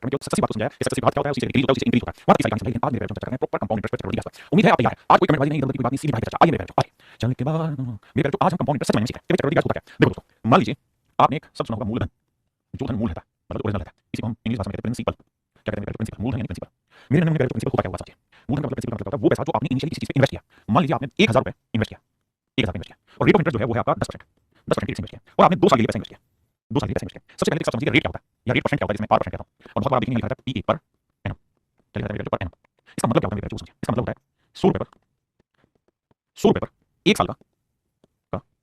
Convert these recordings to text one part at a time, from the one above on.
में जो सक्सेस बात को समझाया कि सक्सेस बात क्या होता है, उसी से डिक्रीज होता है, उसी से इंक्रीज होता है। वहां तक सारी कहानी समझाई। आज मेरे चर्चा करेंगे प्रॉपर कंपाउंड इंटरेस्ट पे जरूरी है। उम्मीद है आप तैयार हैं। आज कोई कमेंट वाली नहीं, इधर की कोई बात नहीं, सीधी बात चर्चा। आइए मेरे चर्चा आइए चलने के बाद मेरे जो आज हम कंपाउंड इंटरेस्ट समझने सीखते हैं। चक्रवृद्धि ब्याज होता है क्या? देखो दोस्तों, मान लीजिए आपने एक शब्द सुना होगा मूलधन। जो धन मूल है मतलब ओरिजिनल है, इसी को हम इंग्लिश भाषा में कहते हैं प्रिंसिपल। क्या कहते हैं प्रिंसिपल? मूलधन यानी प्रिंसिपल। मेरे नंबर में प्रिंसिपल होता क्या होगा समझिए। मूलधन का मतलब प्रिंसिपल का मतलब होता है वो पैसा जो आपने इनिशियली किसी चीज पे इन्वेस्ट किया। मान लीजिए आपने 1000 रुपए इन्वेस्ट किया, 1000 इन्वेस्ट किया और रेट ऑफ इंटरेस्ट जो है वो है आपका 10%। 10% की इन्वेस्ट किया और आपने 2 साल के लिए पैसा इन्वेस्ट किया। 2 साल के लिए पैसा इन्वेस्ट किया। सबसे पहले इसका समझिए रेट क्या होता है या रेट परसेंट क्या होता है, जिसमें 8% कहता हूं और बहुत बार देखिए लिखा रहता है पीए पर एनम। क्या लिखा रहता है पर एनम? इसका मतलब क्या होता है मेरे समझिए। इसका मतलब होता है 100 रुपए पर 100 रुपए पर 1 साल का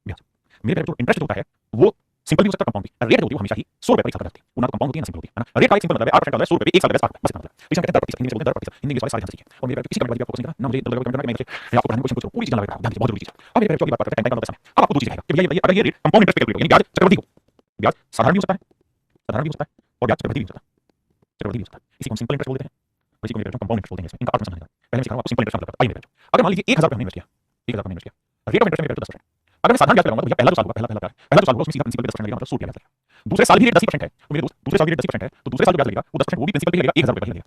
ब्याज। मेरे जो इंटरेस्ट होता है वो सिंपल भी हो सकता है, कंपाउंड भी। रेट जो होती है वो हमेशा ही 100 रुपए पर 1 साल का रहती है। वो ना कंपाउंड होती है ना सिंपल होती है ना। रेट का एक सिंपल मतलब है 8% होता है 100 रुपए पे 1 साल का ब्याज 8 बस इतना मतलब। तो इसे कहते हैं 10%। हिंदी में बोलते हैं 10%। हिंदी के सारे ध्यान से सीखिए और मेरे किसी कमेंट वाली आपको नहीं करना ना, मुझे लगा कमेंट करना कि मैं आपको पढ़ाने को कुछ पूरी चीज लगा ध्यान से, बहुत जरूरी चीज है। अब मेरे जो बात करते हैं टाइम का मतलब समय। अब आपको दो चीजें आएगा कि भैया ये अगर ये रेट कंपाउंड इंटरेस्ट पे कैलकुलेट हो यानी ब्याज चक्रवृद्धि हो, ब्याज साधारण भी हो सकता है, साधारण भी हो सकता है और ब्याज चक्रवृद्धि भी हो सकता है, चक्रवृद्धि भी हो सकता है। इसी को हम सिंपल इंटरेस्ट बोलते हैं और इसी को मेरे कंपाउंड इंटरेस्ट बोलते हैं। इनका अर्थ समझना है। पहले मैं सिखाऊंगा आपको सिंपल इंटरेस्ट मतलब। आइए मेरे अगर मान लीजिए 1000 रुपए हमने इन्वेस्ट किया, 1000 रुपए इन्वेस्ट किया, रेट ऑफ इंटरेस्ट में 10%। अगर मैं साधारण ब्याज पे लगाऊंगा तो भैया पहला जो साल होगा, पहला जो साल होगा उसमें सीधा प्रिंसिपल पे 10% लगेगा, मतलब 100 रुपया लगेगा। दूसरे साल भी रेट 10% है तो मेरे दोस्त दूसरे साल भी रेट 10% है तो दूसरे साल जो ब्याज लगेगा वो 10% वो भी प्रिंसिपल पे लगेगा, 1000 रुपए का लगेगा।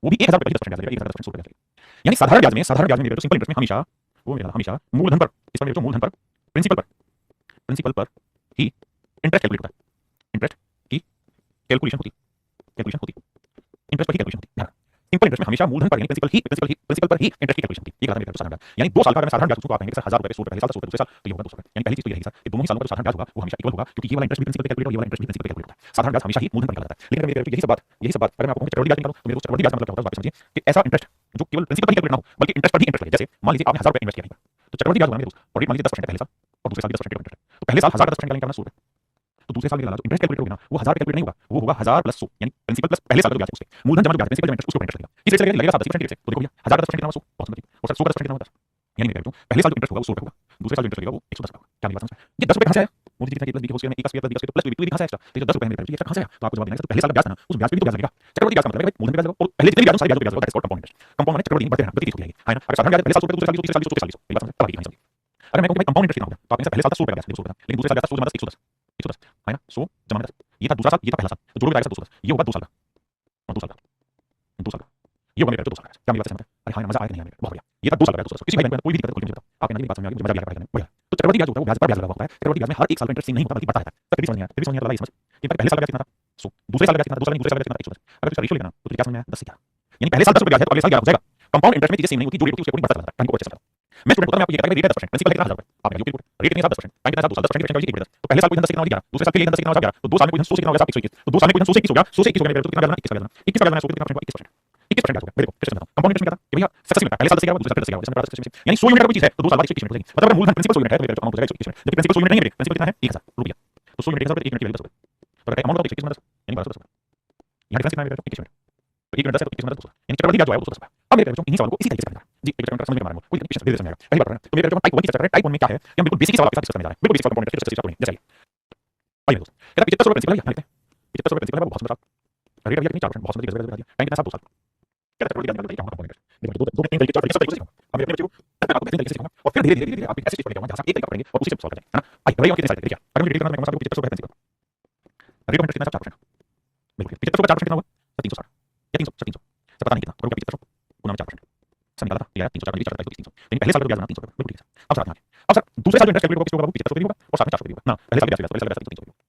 वो भी 1000 रुपए का 10% ब्याज लगेगा, 1000 10% 100 रुपए लगेगा। यानी साधारण ब्याज में मेरे जो सिंपल इंटरेस्ट में हमेशा वो मेरा हमेशा मूलधन पर, इस पर मेरे जो मूलधन पर प्रिंसिपल पर ही इंटरेस्ट कैलकुलेट होता है। इंटरेस्ट की कैलकुलेशन होती इंटरेस्ट पर ही कैलकुलेशन होती है। सिंपल इंटरेस्ट में हमेशा मूलधन पर यानी प्रिंसिपल पर ही इंटरेस्ट की कैलकुलेशन होती है। ये कहता है मेरा साधारण ब्याज। यानी 2 साल का अगर साधारण ब्याज उसको आप कहेंगे सर 1000 रुपए 100 रुपए, साल 100 रुपए दूसरे साल तो ये होगा 200 रुपए। यानी पहली चीज तो ये है सर कि दोनों ही सालों का जो साधारण ब्याज होगा वो हमेशा इक्वल होगा, क्योंकि ये वाला इंटरेस्ट भी प्रिंसिपल पे कैलकुलेट होगा, ये वाला इंटरेस्ट भी प्रिंसिपल पे कैलकुलेट होता है। साधारण ब्याज हमेशा ही मूलधन पर निकाला जाता है। लेकिन अगर यही सब बात अगर मैं आपको कहूं चक्रवृद्धि ब्याज निकालो तो मेरे दोस्त चक्रवृद्धि ब्याज का मतलब क्या होता है समझिए कि ऐसा इंटरेस्ट जो केवल प्रिंसिपल ही कैलकुलेट ना हो बल्कि इंटरेस्ट पर ही इंटरेस्ट लगे। जैसे मान लीजिए आपने 1000 रुपए इन्वेस्ट किया है तो चक्रवृद्धि ब्याज होगा मेरे दोस्त और रेट मान लीजिए 10% पहले साल और दूसरे साल भी 10% का इंटरेस्ट है। तो पहले साल 1000 का 10% निकालेंगे करना 100 रुपए, तो दूसरे साल में डाला तो इंटरेस्ट कैलकुलेट होगा ना वो 1000 पे कैलकुलेट नहीं होगा, वो होगा 1000 प्लस 100 यानी प्रिंसिपल प्लस पहले साल का जो ब्याज उससे मूलधन जमा जो ब्याज प्रिंसिपल जमा इंटरेस्ट उसके ऊपर इंटरेस्ट लगेगा। इस रेट से लगेगा 7% रेट से। तो देखो भैया 1000 का 10% कितना होगा 100 बहुत समझिए और 100 का 10% कितना होगा 10। यानी मैं कहता हूं पहले साल जो इंटरेस्ट होगा वो 100 रुपए होगा, दूसरे साल जो इंटरेस्ट लगेगा वो 110 का होगा। क्या मेरी बात समझ में? ये 10 रुपए कहां से आया? मोदी जी कहता है कि प्लस बी हो सकता है 1 का स्क्वायर प्लस बी कहां से आया? तो 10 रुपए मेरे ये कहां से आया? तो आपको जवाब देना है तो पहले साल का ब्याज था ना उस ब्याज पे भी तो ब्याज लगेगा। चक्रवृद्धि ब्याज का मतलब है भाई मूलधन ब्याज और पहले जितने भी ब्याज सारे ब्याज पे ब्याज होगा, that's called compound interest. Compound माने चक्रवृद्धि बढ़ते रहना, गति तेज हो जाएगी है ना। अगर साधारण ब्याज पहले साल 100 रुपए दूसरे साल 200 तीसरे साल 200 मेरी बात समझ? अब आगे समझिए। अगर मैं कहूं कि भाई कंपाउंड इंटरेस्ट कितना होगा तो आप कहेंगे पहले साल तक 100 रुपए का ब्याज 200 रुपए, लेकिन दूसरे साल ब्याज 100 जमा 110 110 है ना 100 जमा 10 ये था दूसरा साल, ये था पहला साल, तो जोड़ के 210 ये होगा 2 साल का और 2 साल का 2 साल का ये होगा मेरे 2 साल का। क्या मेरी बात समझ में? अरे हां मजा आया कि नहीं आया? बहुत बढ़िया। ये था 2 साल का 200 किसी भाई कोई भी दिक्कत कोई नहीं बताओ आप मेरी बात समझ में आ गई, मजा भी आ गया बढ़िया। तो चक्रवृद्धि ब्याज होता है वो ब्याज पर ब्याज लगा होता है। चक्रवृद्धि ब्याज में हर एक साल का इंटरेस्ट सेम नहीं होता बल्कि बढ़ता रहता है। तब भी समझ नहीं आया, समझ नहीं आता समझ कि पहले साल का ब्याज कितना था 100, दूसरे साल का ब्याज कितना था, दूसरे साल का ब्याज कितना था 110। अगर इसका रेशियो लेना तो क्या समझ में आया 10 से 11 यानी पहले साल 10 रुपए ब्याज है तो अगले साल 11 हो जाएगा। कंपाउंड इंटरेस्ट में चीजें सेम नहीं होती, जो रेट होती है उसके अकॉर्डिंग बढ़ता रहता है। टाइम को अच्छे से समझो। मैं स्टूडेंट होता मैं आपको ये कहता है रेट है 10% प्रिंसिपल कितना 1000 रुपए आप यूपी रिपोर्ट रेट कितना 10% टाइम कितना 2 साल 10% की परसेंट की 10 तो पहले साल कोई 10 कितना हो गया, दूसरे साल के लिए 10 कितना हो गया, तो 2 साल में कोई 100 से कितना हो गया 121 तो 2 साल में कोई 100 से 21 हो गया, 100 से 21 हो गया तो कितना ब्याज लगना 21 का ब्याज लगना 100 कितना परसेंट 21% 21% ब्याज होगा। मेरे को फिर से बताऊं कंपाउंड इंटरेस्ट में क्या था कि भैया सक्सेस में पहले साल 10 से 11 दूसरे साल 10 से 11 यानी 100 यूनिट का कोई चीज है तो 2 साल बाद 21 यूनिट हो जाएगी। मतलब अगर मूलधन प्रिंसिपल 100 यूनिट है तो मेरा अमाउंट हो जाएगा 21 यूनिट, जबकि प्रिंसिपल 100 यूनिट नहीं है, मेरे प्रिंसिपल कितना है 1000 रुपया तो 100 यूनिट 1000 1 यूनिट की वैल्यू 10 रुपए तो अगर अमाउंट होगा 21 यानी 1210 रुपए। यहां डिफरेंस कितना है मेरा 21 यूनिट तो 1 यूनिट 10 है तो 21 यूनिट 200 यानी चक्रवृद्धि ब्याज जो है वो 200 रुपए। अब मेरे बच्चों इन्हीं सवालों को इसी तरीके से करना जी एक चक्कर समझ में आ रहा है कोई क्वेश्चन धीरे समझ आएगा पहली बार तो मेरे बच्चों टाइप 1 की चर्चा करें। टाइप 1 में क्या है कि हम बिल्कुल बेसिक सवाल आपके साथ डिस्कस करने जा रहे हैं, बिल्कुल बेसिक कंपाउंड इंटरेस्ट चर्चा करेंगे। जैसे आइए दोस्त कहता 75 रुपए प्रिंसिपल है, लिखते हैं 75 रुपए प्रिंसिपल है बहुत सुंदर साहब रेट भैया कितनी 4% बहुत सुंदर दिया टाइम कितना 7 2 साल कहता चक्रवृद्धि ब्याज निकाल कंपाउंड इंटरेस्ट देखो दो तीन तरीके 4 तरीके सब तरीके से हम अपने बच्चों को आपको बेहतरीन तरीके से सिखाऊंगा और फिर धीरे धीरे आप एक ऐसे चीज पर लेके आऊंगा जहां से एक तरीका पढ़ेंगे और उसी से सॉल्व करेंगे है ना। आइए भैया कितने साल देखिए अगर मुझे डिटेल करना है मैं आपको 75 रुपए प्रिंसिपल रेट ऑफ इंटरेस्ट कितना 4% बिल्कुल 75 रुपए 4% कितना होगा 360 या 300 सब पता नहीं कितना तो 75 गुना में 4% सब निकाला था ये 304 का 300 यानी पहले साल का ब्याज ना 300 रुपए बिल्कुल ठीक है। अब सर अब सर दूसरे साल जो इंटरेस्ट कैलकुलेट होगा किसको होगा 75 रुपए होगा और साथ में 400 रुपए होगा ना पहले साल का ब्याज 300 रुपए।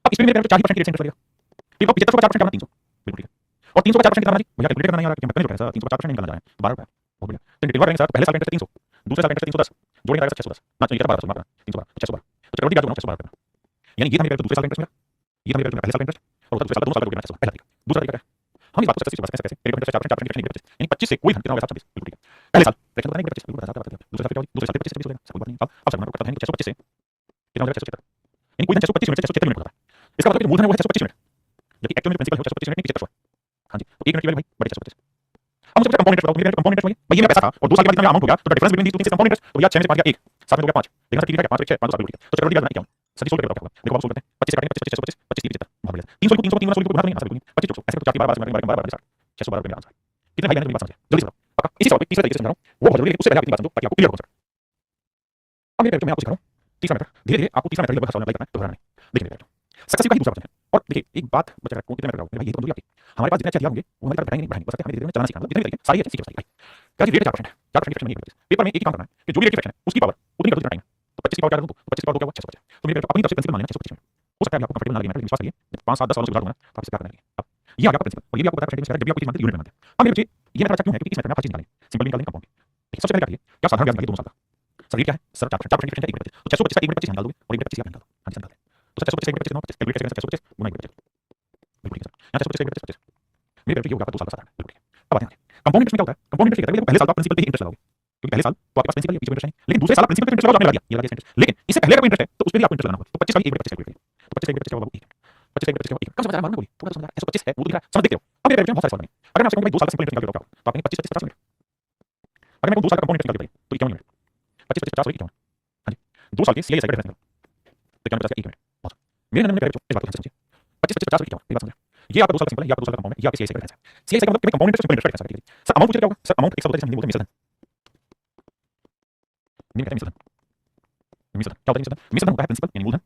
अब इसमें मेरे 40% की रेट इंटरेस्ट लगेगा ठीक है 75 का 4% करना 300 बिल्कुल ठीक है और 300 का 4% कितना जी भैया कैलकुलेट करना नहीं आ रहा कि मैं पहले जो है 300 का 4% निकालना जा रहे हैं 12 रुपए बहुत बढ़िया। तो डिटेल करेंगे सर पहले साल का इंटरेस्ट 300 दूसरे साल का इंटरेस्ट 310 जोड़ेंगे आएगा 610 ना चलिए 1200 मार 312 612 तो चक्रवृद्धि ब्याज होगा 612 रुपए यानी ये था मेरे दूसरे साल का इंटरेस्ट मेरा ये था मेरे पहले साल का इंटरेस्ट और दूसरे साल का 2 साल का जोड़ना 612 पहला तरीका। दूसरा तरीका हम इस बात को कैसे कैसे कैसे रेट इंटरेस्ट 4% नहीं 25 यानी 25 से कोई कितना होगा 26 बिल्कुल ठीक है। पहले साल फ्रैक्शन बताने 25 बिल्कुल बता दूसरे साल पे 25 हो जाएगा कोई बात नहीं। अब सब करता है 625 से कितना हो जाएगा 676 यानी कोई 625 यूनिट 676 यूनिट होता है इसका मतलब मूलधन है वो है 625 यूनिट जबकि एक्चुअल में प्रिंसिपल है 625 यूनिट नहीं 75 हां जी तो 1 यूनिट की वैल्यू भाई बड़ी 625। अब मुझे कंपाउंड इंटरेस्ट बताओ मेरे कंपाउंड इंटरेस्ट भाई ये मेरा पैसा था और 2 साल के बाद कितना अमाउंट हो गया तो difference between these two things compound interest तो भैया 6 में से 5 गया 1 7 में हो गया 5 देखना ठीक है 5 6 5 2 साल बिल्कुल ठीक है। तो चक्रवृद्धि ब्याज ना क्या सच्ची सोल्व करके बताओ देखो आप सोल्व करते हैं 25 से काटेंगे 25 625 25 30 75 बहुत बढ़िया 300 को 300 300 को बना देंगे आंसर बिल्कुल 25 200 ऐसे तो 4 की 12 12 60 612 रुपए में आंसर कितने भाई मेरी बात समझिए जल्दी से बताओ पक्का इसी सवाल पे तीसरे तरीके से समझा रहा हूं वो बहुत जरूरी है उससे पहले आप इतनी बात समझो ताकि आपको क्लियर हो सके। अब मेरे मैं आपको सिखा रहा हूं तीसरा मेथड धीरे धीरे आपको तीसरा मेथड लगभग सवाल अप्लाई करना है दोहराना नहीं। देखिए मेरे सक्सेसिव का ही दूसरा वर्जन है और देखिए एक बात बच्चा कितने में भाई ये कमजोरी आपकी हमारे पास जितने अच्छा दिया होंगे वो हमारी तरफ बढ़ाएंगे नहीं बढ़ाएंगे बस हमें धीरे धीरे चलाना सीखना जितने भी तरीके सारी अच्छी चीजें भाई क्या जी रेट 4% 4% की फ्रैक्शन नहीं है पेपर में एक ही काम करना है कि जो भी रेट की फ्रैक्शन है उसकी पावर उतनी कर दो टाइम तो 25 की पावर क्या दूं तो 25 की पावर क्या हुआ 625 तो मेरे अपनी तरफ से प्रिंसिपल मान लेना 625 हो सकता है आपको कंफर्टेबल ना लगे मैं विश्वास करिए 5 7 10 सालों से गुजार दूंगा तो आप इसे क्या करना है अब ये आ गया प्रिंसिपल और ये भी आपको पता है जब भी आपको चीज मानते यूनिट में मानते हैं अब मेरे बच्चे ये मेरा बच्चा क्यों है क्योंकि इस मेथड में आप हर चीज निकालें सिंपल निकालें कंपाउंड देखिए सबसे पहले क्या करिए क्या साधारण ब्याज निकालिए 2 साल का सर ये क्या है सर 4% की फ्रैक्शन है 1 तो 625 का 1 निकाल दोगे और 1 25 निकाल दो हां निकाल दो तो 625 1 25 कैलकुलेट करेंगे 625 गुना 1 बिल्कुल ठीक है सर यहाँ 625 1 25 मेरे बेटे ये होगा 2 साल का साधारण बिल्कुल अब आते हैं कंपाउंड इंटरेस्ट में क्या होता है कंपाउंड इंटरेस्ट कहते हैं पहले साल तो आप प्रिंसिपल पे ही इंटरेस्ट लगाओगे क्योंकि पहले साल तो आपके पास प्रिंसिपल है पीछे इंटरेस्ट नहीं लेकिन दूसरे साल प्रिंसिपल पे इंटरेस्ट लगाओ आपने लगा दिया ये लगा इंटरेस्ट लेकिन इससे पहले का इंटरेस्ट है तो उस पे भी आपको इंटरेस्ट लगाना होगा तो 25 का 1 25 कैलकुलेट करिए तो 25 का 1 25 क्या होगा 25 का 1 25 क्या होगा कब समझ आ रहा है मालूम बोली थोड़ा समझ आ रहा है 125 है वो तो दिख रहा है समझ देखते हो अब मेरे बेटे बहुत सारे सवाल बने अगर मैं आपसे कहूं भाई 2 साल का सिंपल इंटरेस्ट कैलकुलेट करो तो आपने 25 25 50 मिनट अगर मैं कहूं 2 साल का कंपाउंड इंटरेस्ट कैलकुलेट करिए तो 51 मिनट 25 25 50 51 हां जी 2 साल के सीआई साइड डिफरेंस तो क्या 50 का 1 मिनट बहुत मेरे नंबर में इस बात को समझिए 25 25 50 ये बात समझिए ये आपका 2 साल का सिंपल है ये आपका 2 साल का कंपाउंड है ये आपके सीआई साइड डिफरेंस है सीआई साइड मतलब कंपाउंड इंटरेस्ट सिंपल इंटरेस्ट है सर अमाउंट पूछे क्या होगा सर अमाउंट 100 जैसे हम बोलते हैं मिसलन मिसलन क्या होता है मिसलन होता है प्रिंसिपल यानी मूलधन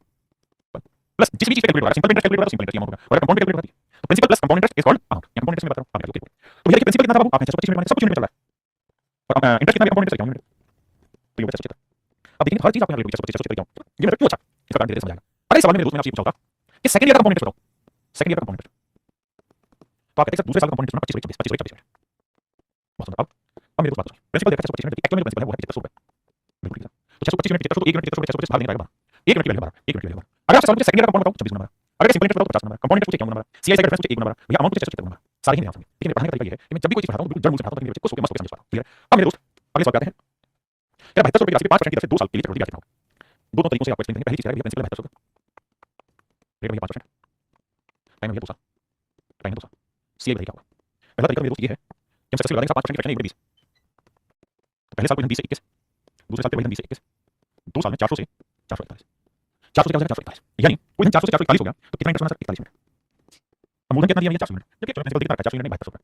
प्लस जिस भी चीज पे कैलकुलेट होगा सिंपल इंटरेस्ट कैलकुलेट होगा सिंपल इंटरेस्ट अमाउंट होगा और कंपाउंड कैलकुलेट होगा तो principal plus compound interest is called amount या कंपाउंड इंटरेस्ट में बता रहा हूं आप क्या तो भैया प्रिंसिपल कितना था बाबू आपने 625 मिनट सब कुछ यूनिट में चल रहा है और इंटरेस्ट कितना है कंपाउंड इंटरेस्ट क्या यूनिट तो ये बच्चा सोचता अब देखिए हर चीज आपको यहाँ 625 क्यों ये मेरा क्यों अच्छा इसका कारण धीरे समझ आएगा अगले सवाल में मेरे दोस्त मैंने आपसे पूछा होगा कि सेकंड ईयर का कंपाउंड इंटरेस्ट बताओ सेकंड ईयर का कंपाउंड इंटरेस्ट तो आप कहते हैं दूसरे साल का कंपाउंड इंटरेस्ट 25 25 25 मिनट बहुत सुंदर अब मेरे दोस्त बात प्रिंसिपल देखा 625 मिनट एक्चुअल में प्रिंसिपल है वो है 75 रुपए बिल्कुल ठीक है तो 625 मिनट 1 मिनट 625 भाग नहीं पाएगा 1 मिनट की वैल्यू 1 मिनट की वैल्यू अगर आप सेकंड ईयर का कंपाउंड बताओ 26 नंबर अगर सिंपल इंटरेस्ट बताओ 50 नंबर कंपाउंड इंटरेस्ट क्या number CI side difference 1 number भैया अमाउंट पूछे 625 नंबर सारे ही नहीं आते लेकिन पढ़ाने का तरीका ये है कि मैं जब भी कोई चीज पढ़ाता हूं बिल्कुल जड़ मूल से पढ़ाता हूं ताकि मेरे बच्चे को मस्त समझ पाए क्लियर अब मेरे दोस्त अगले सवाल पे आते हैं तेरा 72 रुपए की राशि 5% की दर से 2 साल के लिए चक्रवृद्धि ब्याज कितना होगा दो तरीकों से आपको एक्सप्लेन करेंगे पहली चीज है प्रिंसिपल 72 रेट भैया 5% टाइम भैया 2 साल टाइम 2 साल सीआई बताइए क्या होगा पहला तरीका मेरे दोस्त ये है कि हम सक्सेस लगा देंगे 5% की फ्रैक्शन 1 20 पहले साल को 20 से 21 दूसरे साल पे 20 से 21 2 साल में 400 से 441 400 से क्या हो जाएगा 441 यानी कोई 400 से 441 हो गया तो कितना इंटरेस्ट होना सर 41 मिनट अब मूलधन कितना दिया भैया 400 मिनट जबकि एक्चुअल में कितना 400 मिनट नहीं 72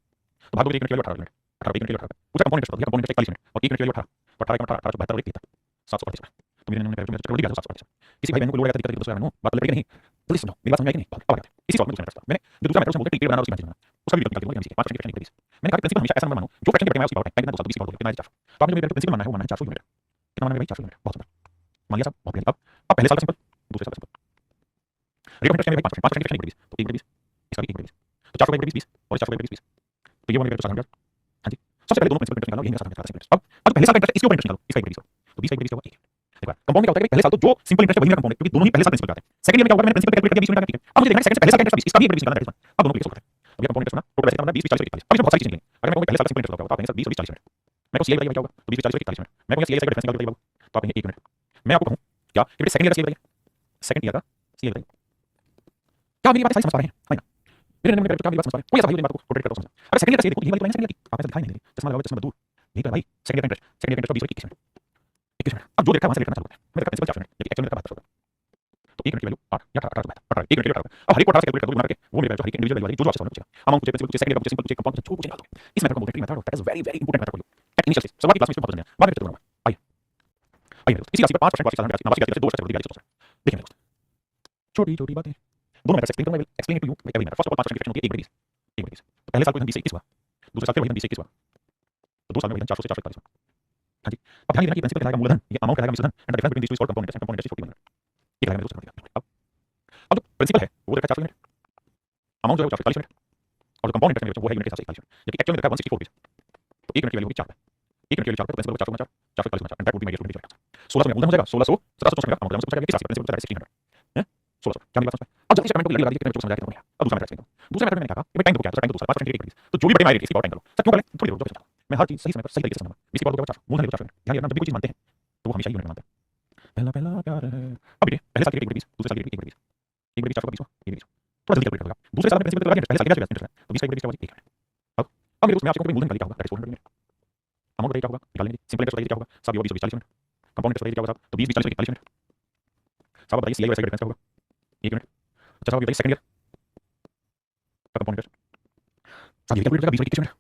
तो भाग दो 1 मिनट के लिए 18 मिनट 18 1 मिनट के लिए 18 पूछा compound interest compound interest 41 minute और 1 मिनट के लिए 18 तो 18 का 18 72 1 738 तो मेरे नंबर पे चक्रवृद्धि ब्याज 738 किसी भाई बहन को लोड आया दिक्कत दूसरा बहनों बात लगे नहीं जल्दी सुनो मेरी बात समझ आई कि नहीं अब आगे इसी सवाल में दूसरा इंटरेस्ट मैंने जो दूसरा मैटर बोलते टिकट बनाना उसकी बात उसका भी निकाल दिया 5% की फ्रैक्शन मैंने कहा प्रिंसिपल हमेशा ऐसा नंबर मानो जो फ्रैक्शन के बैठे मैं उसकी पावर है कितना 220 की पावर कितना 400 तो आपने मेरे प्रिंसिपल मानना है वो मानना है 400 यूनिट कितना मानना है भाई 400 यूनिट बहुत सुंदर मान लिया साहब बहुत अब पहले साल का सिंपल दूसरे साल का सिंपल रेट ऑफ इंटरेस्ट में 5% की फ्रैक्शन 1 तो 1 20 इसका भी 1 20 तो 400 का 1 20 और 400 का 1 20 तो ये वाला मेरे साधारण ब्याज हां जी सबसे पहले दोनों प्रिंसिपल इंटरेस्ट निकालो यही मेरा साधारण ब्याज अब पहले साल का इंटरेस्ट इसके ऊपर इंटरेस्ट निकालो इसका 1 20 तो 20 का 1 20 होगा 1 देखो कंपाउंड क्या होता है कि पहले साल तो जो सिंपल इंटरेस्ट है वही मेरा कंपाउंड है क्योंकि दोनों ही पहले साल प्रिंसिपल का आते हैं सेकंड ईयर में क्या होगा मैंने प्रिंसिपल कैलकुलेट किया 20 मिनट का ठीक है अब मुझे देखना है सेकंड से पहले साल का इंटरेस्ट 20 इसका भी 1 20 निकालना है अब दोनों को सोल्व करते हैं अब ये कंपाउंड इंटरेस्ट ना टोटल ऐसे कितना 20 40 41 अब इसमें बहुत सारी चीजें निकलेंगी अगर मैं कहूं पहले साल का सिंपल इंटरेस्ट लगाओ तो आप कहेंगे सर 20 40 मिनट मैं को सीआई बताइए क्या होगा तो 20 40 41 मिनट मैं कहूंगा सीआई का डिफरेंस निकाल बताइए बाबू तो आप कहेंगे 1 मिनट मैं आपको कहूं क्या कि सेकंड ईयर का सीआई बताइए सेकंड ईयर का सीआई बताइए क्या मेरी बात सही समझ पा रहे हैं है ना मेरे नंबर पे क्या मेरी बात समझ पा रहे हैं कोई ऐसा भाई मेरी बात को रोटेट करता समझ अगर सेकंड ईयर का सीआई देखो ये वाली तो मैंने सेकंड ईयर की आप ऐसा दिखाई नहीं दे चश्मा लगाओ चश्मा दूर नहीं तो भाई सेकंड ईयर का इंटरेस्ट 20 21 मिनट 21 मिनट अब जो देखा वहां से लेकर चालू करते हैं मेरे का प्रिंसिपल 400 मिनट लेकिन एक्चुअल में मेरा 72 तो 1 मिनट की वैल्यू 8 या 18 18 1 मिनट की वैल्यू 18 अब हर एक को 18 से कैलकुलेट कर दो बना के वो मेरे हर एक इंडिविजुअल वैल्यू जो जो आपसे सवाल पूछेगा अमाउंट पूछे प्रिंसिपल पूछे सेकंड ईयर पूछे सिंपल पूछे कंपाउंड पूछे पूछे निकाल दो इस मेथड को बोलते हैं method that is very very important method for you at initial stage सवाल की क्लास में बहुत बढ़िया बाद में फिर आइए आइए दोस्तों इसी राशि पर 5% वार्षिक साधारण ब्याज वार्षिक ब्याज से 2% वृद्धि ब्याज देखिए मेरे दोस्त छोटी छोटी बातें दोनों मेथड्स एक्सप्लेन करूंगा explain to you every matter first of all 5% की फ्रैक्शन होती है 1 20 1 20 तो पहले साल को 20 से 21 हुआ दूसरे साल पे 20 से 21 हुआ तो 2 साल में 400 से 441 हुआ हां जी अब ध्यान देना कि प्रिंसिपल कहलाएगा मूलधन ये अमाउंट कहलाएगा मिश्रधन and the difference between these two is called compound interest compound interest 40 minute ये कहलाएगा मेरे दोस्त अब जो प्रिंसिपल है वो देखा 400 मिनट अमाउंट जो है वो 440 मिनट और जो कंपाउंड इंटरेस्ट है वो है यूनिट के हिसाब से 41 मिनट जबकि एक्चुअल में देखा 164 रुपए तो 1 मिनट की वैल्यू होगी 4 1 मिनट के लिए 4 रुपए तो principal 400 440 minute and that would be my student 1600 में मूलधन हो जाएगा 1600 1700 में अमाउंट हमसे पूछा गया कि किस राशि प्रिंसिपल बताया 1600 है 1600 क्या मेरी बात समझ में अब जल्दी से कमेंट को लगा दीजिए कितने बच्चों को समझ आया कितना अब दूसरा मैटर एक्सप्लेन करूं दूसरे मैटर में मैंने कहा कि टाइम दो क्या टाइम दो 5% की 1 20 तो जो भी बटे मारे इसकी पावर टाइम करो सर क्यों पहले थोड़ी देर रुको मैं हर चीज सही समय पर सही तरीके से समझाऊंगा इसकी पावर क्या 400 मूलधन 400 ध्यान रखना जब भी कोई चीज मानते हैं तो वो हमेशा यूनिट में मानते हैं पहला पहला प्यार है अब बेटे पहले साल की 1 20 दूसरे साल की 1 20 1 20 420 1 20 थोड़ा जल्दी कैलकुलेट करेगा दूसरे साल में प्रिंसिपल लगा पहले साल की क्या इंटरेस्ट है तो 20 का 1 20 क्या होगा 1 अब मेरे दोस्त मैं आपसे कहूं मूलधन का क्या होगा दैट इज 400 मिनट अमाउंट क्या होगा निकाल लेंगे सिंपल इंटरेस्ट क्या होगा सब 20 40 मिनट कंपाउंड इंटरेस्ट क्या होगा तो 20 40 40 मिनट सब बताइए सीआई वैसे डिफरेंस क्या होगा 1 मिनट अच्छा साहब बताइए सेकंड ईयर कंपाउंड इंटरेस्ट साहब ये कैलकुलेट करेगा 20 21 मिनट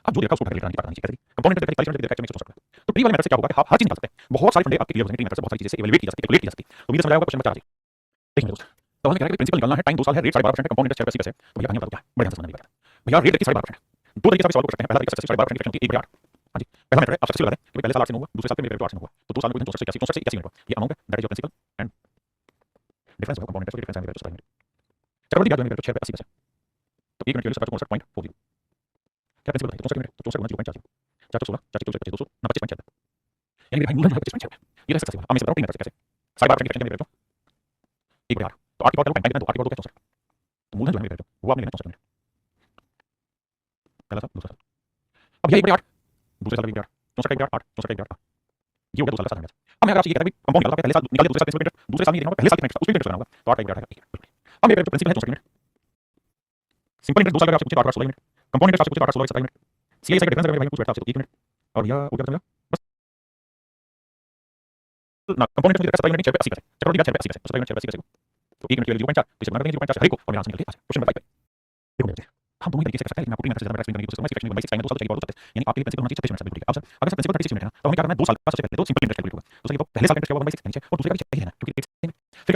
अब जो देखा उसको कैलकुलेट करने की बात नहीं चाहिए कंपाउंड इंटरेस्ट 40 मिनट देखा एक्चुअली सोच सकते हैं तो प्री वाले मेथड से क्या होगा कि आप हर चीज निकाल सकते हैं बहुत सारे फंडे आपके क्लियर हो जाएंगे मेथड से बहुत सारी चीजें से इवैल्यूएट की जा सकती है कैलकुलेट की जा सकती है तो उम्मीद है समझ आएगा क्वेश्चन नंबर 4 देखिए दोस्त तो हमने कहा कि प्रिंसिपल निकालना है, टाइम 2 साल है, रेट 12.5% है, कंपाउंड इंटरेस्ट 6% है। तो भैया कहानी बताओ क्या है, बड़े आंसर समझ में नहीं आता भैया। रेट की 12.5% दो तरीके से सॉल्व कर सकते हैं। पहला तरीका 12.5% की फ्रैक्शन होती है 1/8। हाँ जी, पहला मेथड है आप सबसे लगा दें कि पहले साल 8 से 9 हुआ, दूसरे साल पे मेरे 8 से 9 हुआ, तो 2 साल में कोई 64 से 81 मिनट हुआ। ये अमाउंट है, that is your principal and difference होगा, कंपाउंड इंटरेस्ट की डिफरेंस है मेरे 27 मिनट। चक्रवृद्धि ब्याज मेरे 6 पे 80 पैसे, तो 1 मिनट के लिए 57.40 क्या प्रिंसिपल है, तो 64 मिनट तो 64 गुना 0.4 416 4 24 200 ना 25.76, यानी मेरे भाई मूलधन 25.6 ये रह सकता है। अब मैं इसे बताऊं 3 कैसे 12.5% की फ्रैक्शन मेरे 1/8 तो 8 की पावर टाइम तो 8 की पावर 2 64, तो मूलधन जो है मेरे वो आपने लेना 64 मिनट। पहला साल दूसरा साल, अब यह 1/8 दूसरे साल का 1/8 64 का 1/8 8 64 का 1/8 ये हो गया 2 साल का 7 मिनट। अब मैं अगर आपसे ये कहता हूं कंपाउंड निकालना पहले साल निकाल दूसरे साल प्रिंसिपल इंटरेस्ट, दूसरे साल में ये देना होगा पहले साल कितना इंटरेस्ट उसमें इंटरेस्ट लगाना होगा, तो 8 का 1/8 है। अब मेरे प्रिंसिपल है 64 मिनट, सिंपल इंटरेस्ट 2 साल का आपसे पूछे 8 16 मिनट, कंपाउंड इंटरेस्ट आपसे पूछे 8 16 27 मिनट, सीआईएस का डिफरेंस अगर भाई कुछ बैठा आपसे तो 1 मिनट और भैया हो गया बस ना। कंपाउंड इंटरेस्ट 27 मिनट 6 पे 80 पैसे, चक्रवृद्धि ब्याज 6 पे 80 पैसे, 27 मिनट 6 पे 80 पैसे, तो 1 मिनट के लिए 0.4 तो इसे बना देंगे 0.4 हर एक को और मेरा आंसर निकल के पास। क्वेश्चन नंबर 5 देखो मेरे हम दोनों तरीके से कर सकते हैं, लेकिन आपको 3 मिनट से ज्यादा एक्सप्लेन करने की कोशिश करूंगा। इस फ्रैक्शन में 26 टाइम 2 साल चाहिए और 36, यानी आपके लिए प्रिंसिपल होना चाहिए 36 मिनट ठीक है। अब सर अगर सर प्रिंसिपल 36 मिनट है ना तो हमें क्या करना है 2 साल का सबसे पहले तो सिंपल इंटरेस्ट कैलकुलेट होगा, तो सर ये तो पहले साल का इंटरेस्ट क्या होगा 1/6 नीचे और दूसरे का भी चाहिए ना क्योंकि फिर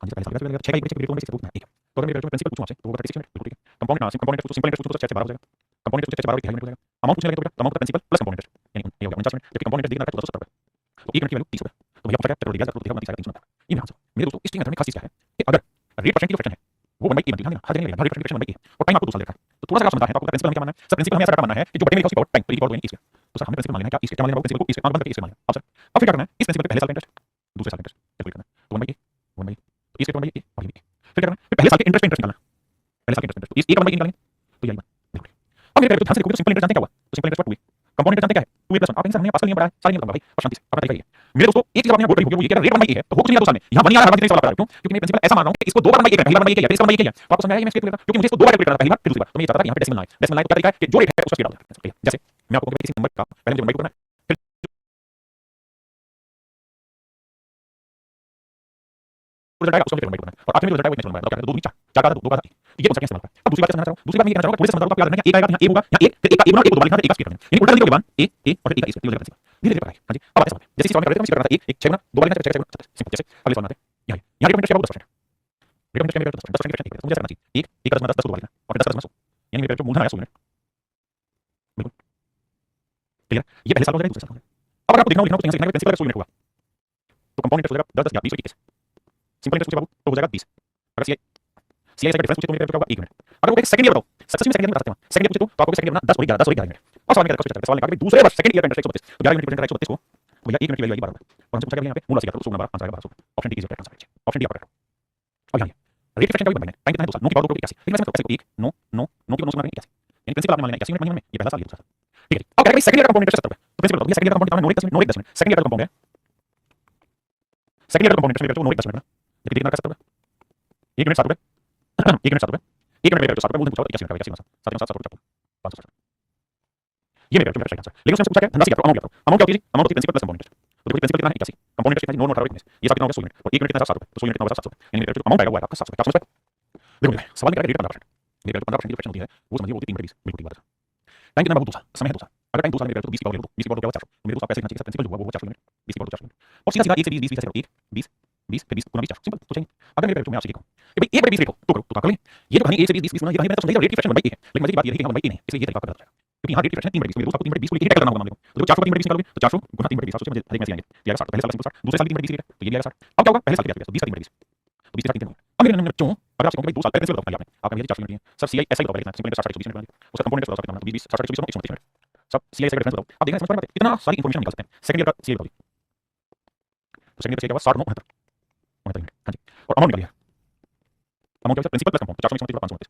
हाँ जी पहले साल का 6 का 1 1 1 तो ठीक है। तो अगर मेरे प्रिंसिपल पूछूं आपसे तो वो 36 मिनट बिल्कुल ठीक है। कंपाउंड ना कंपाउंड इंटरेस्ट सिंपल इंटरेस्ट पूछो तो 6 से 12 हो जाएगा, कंपाउंड इंटरेस्ट 6 से 12 1 मिनट हो जाएगा। अमाउंट पूछने लगे तो बेटा अमाउंट का प्रिंसिपल प्लस कंपाउंड इंटरेस्ट यानी ये हो गया 49 मिनट, जबकि कंपाउंड इंटरेस्ट देना है 1470 रुपए, तो 1 मिनट की वैल्यू 30 रुपए। तो भैया पूछा क्या चक्रवृद्धि ब्याज का 30 है 390। ये मेरा आंसर। मेरे दोस्तों इस मेथड में खास चीज क्या है कि अगर रेट परसेंट की फ्रैक्शन है वो 1/8 बनती है ना, हर जगह हर रेट परसेंट की फ्रैक्शन 1/8 है और टाइम आपको 2 साल देता है, तो थोड़ा सा समझता है तो आपको प्रिंसिपल हमें क्या मानना है। सर प्रिंसिपल हमें ऐसा मानना है कि जो बटे में लिखा उसकी पावर टाइम तो की पावर 2 इसका, तो सर हमें प्रिंसिपल मान लेना है क्या इसके क्या मान लेना प्रिंसिपल को इसके मान बंद करके इसके मान लेना। अब सर अब फिर क्या करना है इस प्रिंसिपल पे पहले साल का इंटरेस्ट दूसरे साल का इंटरेस्ट कैलकुलेट करना है, तो 1/8 तो इसके 1/8 और ये फिर क्या करना है पहले साल के इंटरेस्ट पे इंटरेस्ट निकालना, पहले साल के इंटरेस्ट तो इस एक 1/8 निकालेंगे तो यही बात बिल्कुल। अब मेरे ध्यान से देखो तो सिंपल इंटरेस्ट जानते क्या हुआ, तो सिंपल इंटरेस्ट 2 कंपाउंड इंटरेस्ट जानते क्या है 2 + 1 आप हमने पास नियम पढ़ा है सारे नियम बताऊंगा भाई और शांति से अपना तरीका ये मेरे दोस्तों। एक चीज आपने बोल रही होगी वो ये कि रेट 1/8 है तो हो कुछ नहीं 2 साल में यहां 1 नहीं आ रहा है, सवाल कर रहा हूं क्योंकि मैं प्रिंसिपल ऐसा मान रहा हूं कि इसको 2 बार 1/8 है, पहली बार 1/8 है इसका 1/8 है, तो आपको समझ आया ये मैं स्टेट करता क्योंकि मुझे इसको 2 बार कैलकुलेट करना पहली बार फिर दूसरी बार, तो मैं ये चाहता था कि यहां पे डेसिमल ना आए। डेसिमल ना आए तो क्या तरीका है कि जो रेट है उसका स्क्वायर डाल देना, जैसे मैं आपको किसी नंबर का पहले मुझे 1/2 करना है फिर रिजल्ट आएगा उसको फिर 1/2 करना है और आखिर में जो रिजल्ट आएगा वो नेचुरल नंबर है, तो 2 दूनी 4 4 का 2 का 3 ये कौन सा इस्तेमाल करता है। अब दूसरी बात क्या समझना चाहूंगा, दूसरी बात मैं ये कहना चाहूंगा थोड़े से समझ लो आप याद रखना एक आएगा यहां a होगा यहां 1 फिर 1 का 1 गुना 1 को 2 बार लिखना है 1 का स्क्वायर करना यानी उल्टा लिखोगे मान a और फिर 1 का स्क्वायर ये हो जाएगा प्रिंसिपल धीरे धीरे पढ़ाई। हां जी अब आते हैं जैसे सॉल्व करते हैं हम करना था 1 6 गुना 2 बार लिखना है 6 सिंपल जैसे अगले सॉल्व बनाते हैं यहां रेट ऑफ इंटरेस्ट क्या होगा 10%, रेट ऑफ इंटरेस्ट क्या होगा 10% की फ्रैक्शन मुझे ऐसा करना चाहिए 1 1 का 10 10 को 2 बार लिखना और 10 का 10 100 यानी मेरे जो मूलधन आया 100 यूनिट बिल्कुल क्लियर। ये पहले साल हो जाएगा दूसरे साल हो जाएगा। अब अगर आपको देखना हो तो यहां से देखना है प्रिंसिपल 100 यूनिट होगा तो कंपाउंड इंटरेस्ट हो जाएगा 10 10 या 20 21 सिंपल इंटरेस्ट बाबू तो हो जाएगा 20। अगर सीआई का डिफरेंस पूछे तो मेरे क्या होगा 1 मिनट। अगर वो सेकंड ईयर बताओ सक्सेसिव सेकंड ईयर बता सकते हैं सेकंड ईयर पूछे तो आपको सेकंड ईयर ना 10 और 11 10 और 11 मिनट और सवाल में क्वेश्चन सवाल निकाल दूसरे वर्ष सेकंड ईयर का इंटरेस्ट 132 तो 11 मिनट का इंटरेस्ट 132 को भैया 1 मिनट की वैल्यू आएगी 12 और हमसे पूछा गया यहां पे मूल राशि का तो 100 आंसर आएगा 1200 option D is correct answer option D आपका और यहां रेट फ्रैक्शन का भी बनना है टाइम कितना है 2 साल 9 की पावर 2 81 लेकिन ऐसे 1 9 9 9 की 9 से मारेंगे 81 यानी प्रिंसिपल आप मान लेना 81 मिनट में ये पहला साल ये दूसरा साल ठीक है। अब क्या है सेकंड ईयर का कंपाउंड इंटरेस्ट 70 तो प्रिंसिपल बताओ ये सेकंड ईयर का कंपाउंड कितना 9 10 मिनट 9 10 मिनट सेकंड ईयर का कंपाउंड है सेकंड ईयर का कंपाउंड इंटरेस्ट 9 10 मिनट ना कितना का 70 1 मिनट 7 रुपए 1 मिनट 7 रुपए 1 मिनट में 7 रुपए मूलधन पूछा 81 मिनट का 81 7 7 7 रुपए 560 ये मेरा मेरा आंसर। लेकिन उसने पूछा क्या धनराशि क्या अमाउंट क्या अमाउंट क्या होती है अमाउंट होती है प्रिंसिपल प्लस कंपाउंड इंटरेस्ट तो देखो प्रिंसिपल कितना है 81 कंपाउंड इंटरेस्ट कितना 9 18 19 ये सब कितना होगा 100 यूनिट और 1 मिनट कितना 7 रुपए तो 100 यूनिट कितना होगा 700 यानी मेरा जो अमाउंट आएगा वो आएगा आपका 700 क्या समझ पाए। देखो मेरा सवाल क्या है रेट 15% मेरे 15% की फ्रैक्शन होती है वो समझिए वो होती है 3/20 बिल्कुल ठीक बात है। टाइम कितना बाबू 2 साल समय है 2 साल अगर टाइम 2 साल में मेरे 20 की पावर ले लो 20 की पावर क्या होगा 400 मेरे दोस्त आप पैसे लिखना चाहिए प्रिंसिपल जो हुआ वो 400 यूनिट 20 की पावर 400 यूनिट और सीधा सीधा 1 से 20 20 20 1 20 20 फिर 20 गुना 20 सिंपल तो चाहिए। अगर मेरे मैं आपसे कहूं कि भाई 1/20 रेट हो तो करो तो करो ये जो कहानी 1 से 20 20 गुना ये कहानी मैं तो समझ गया रेट की फ्रैक्शन 1/8 है लेकिन मजे की बात ये है कि हम 1/8 नहीं है इसलिए ये तरीका कर जाएगा क्योंकि यहां रेट की फ्रैक्शन 3/20 मेरे दोस्त आपको 3/20 को लिखके करना होगा मामले को तो 400 का 3/20 निकालोगे तो 400 गुना 3/20 700 मुझे हर एक में से आएंगे ये आएगा 60 पहले साल का सिंपल 60 दूसरे साल की 3/20 तो ये भी आएगा 60। अब क्या होगा पहले साल के क्या 20 का 3/20 तो 20 का 3 अब मेरे नंबर बच्चों अगर आपसे कहूं कि 2 साल पहले प्रिंसिपल बताओ आपने आपका मेरी 400 यूनिट है सर सीआई ऐसा ही बताओ लिखना सिंपल 60 120 मिनट उसका कंपोनेंट बताओ कितना 20 60 120 130 मिनट सब सीआई का डिफरेंस बताओ आप देखना समझ पाएंगे इतना सारी इंफॉर्मेशन निकाल सकते हैं। सेकंड ईयर का सीआई बताओ तो सेकंड ईयर का क्या हुआ 60 9 69 मिनट हां जी और अमाउंट निकालिए अमाउंट क्या प्रिंसिपल प्लस कंपाउंड 429 529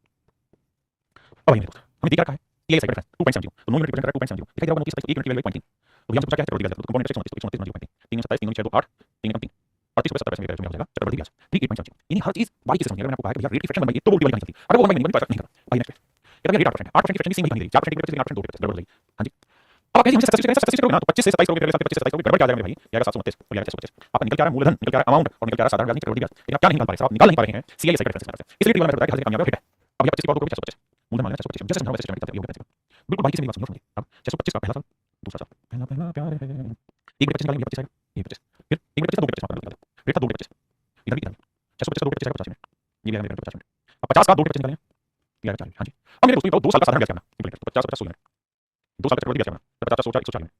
अब आइए हमें दिख रखा है सीआई का डिफरेंस 2.70 तो 9 यूनिट रिप्रेजेंट कर रहा है 2.70 दिखाई देगा 29 1 मिनट की वैल्यू 1.3 तो यहां से पूछा क्या है चक्रवृद्धि ब्याज तो कंपाउंड इंटरेस्ट 29 129 3 27 3 6 2 8 3 कम 3 38 रुपए 70 पैसे मेरे में आ जाएगा चक्रवृद्धि ब्याज ठीक 1.70 यानी हर चीज बारीकी से समझिए। अगर मैंने आपको कहा कि भैया रेट की फ्रैक्शन बनवाइए तो वो वाली नहीं चलती अगर वो बनवाई नहीं तो नहीं करा भाई नेक्स्ट कहता है रेट 8% 8% की फ्रैक्शन नहीं बनी 4% की फ्रैक्शन 8% 2% गड़बड़ लगी हां जी। अब आप कहेंगे हमसे सक्सेस करोगे ना तो 25 से 27 करोगे पहले साल 25 से 27 करोगे गड़बड़ क्या आ जाएगा मेरे भाई ये आएगा 729 और ये आएगा 625 आपका निकल क्या आ रहा है मूलधन निकल क्या आ रहा है अमाउंट और निकल क्या आ रहा है साधारण ब्याज चक्रवृद्धि ब्याज लेकिन आप क्या नहीं निकाल पा रहे हैं आप निकाल नहीं पा रहे हैं सीआई का डिफरेंस इसलिए टी वाला मैंने बताया कि हर जगह कामयाब है अब ये 25 की बात होगी 625 मूलधन मान लें 625 जैसे समझाओ वैसे सिस्टम ये होगा बिल्कुल बाकी से मेरी बात समझो अब 625 का पहला साल दूसरा साल पहला पहला प्यार है 1 25 निकालेंगे 25 आएगा ये 25 1 मिनट 25 2 मिनट 25 रेट था 2 मिनट 25 इधर भी 625 का 2 मिनट 25 50 मिनट ये भी 50 मिनट अब 50 का 2 मिनट 25 निकालें ये 40 हां जी अब मेरे दोस्तों बताओ 2 साल का साधारण ब्याज करना सिंपल इंटरेस्ट 50 50 मिनट 2 साल का चक्रवृद्धि ब्याज करना 50 100 140 मिनट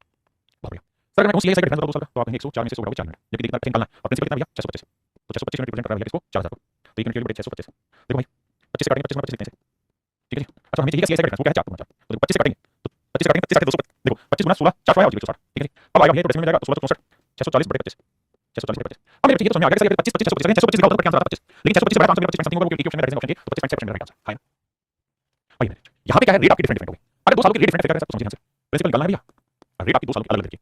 बहुत बढ़िया सर अगर मैं कहूं सीआईएसआई का डिफरेंस बताओ 2 साल का तो आप कहेंगे 104 में से 100 घटाओ 4 मिनट जबकि देखिए कितना निकालना और प्रिंसिपल कितना भैया 625 तो 625 यूनिट रिप्रेजेंट कर रहा है इसको 4000 को तो 1 यूनिट के लिए 625 देखो भाई 25 से काटेंगे 25 में 25 लिखते हैं ठीक है जी अच्छा हमें चाहिए सीआईएसआई का डिफरेंस वो क्या है 4 गुना 4 तो 25 से काटेंगे तो 25 से काटेंगे 25 से 200 देखो 25 गुना 16 400 और 160 ठीक है जी अब आएगा भैया तो डेसिमल में जाएगा 1664 640 बटे 25 640 बटे 25 अब मेरे चाहिए तो समझ आ गया कैसे 25 25 625 625 लिखा होता है क्या आंसर आता है 25 लेकिन 625 बड़ा आंसर मेरा 25 समथिंग होगा क्योंकि ऑप्शन में ऑप्शन की तो 25% रहेगा आंसर फाइन भाई यहां पे क्या है रेट आपकी डिफरेंट डिफरेंट होगी अगर 2 सालों की रेट डिफरेंट करें सब समझिए आंसर प्रिंसिपल निकालना है भैया रेट आपकी 2 सालों की अलग अलग देखिए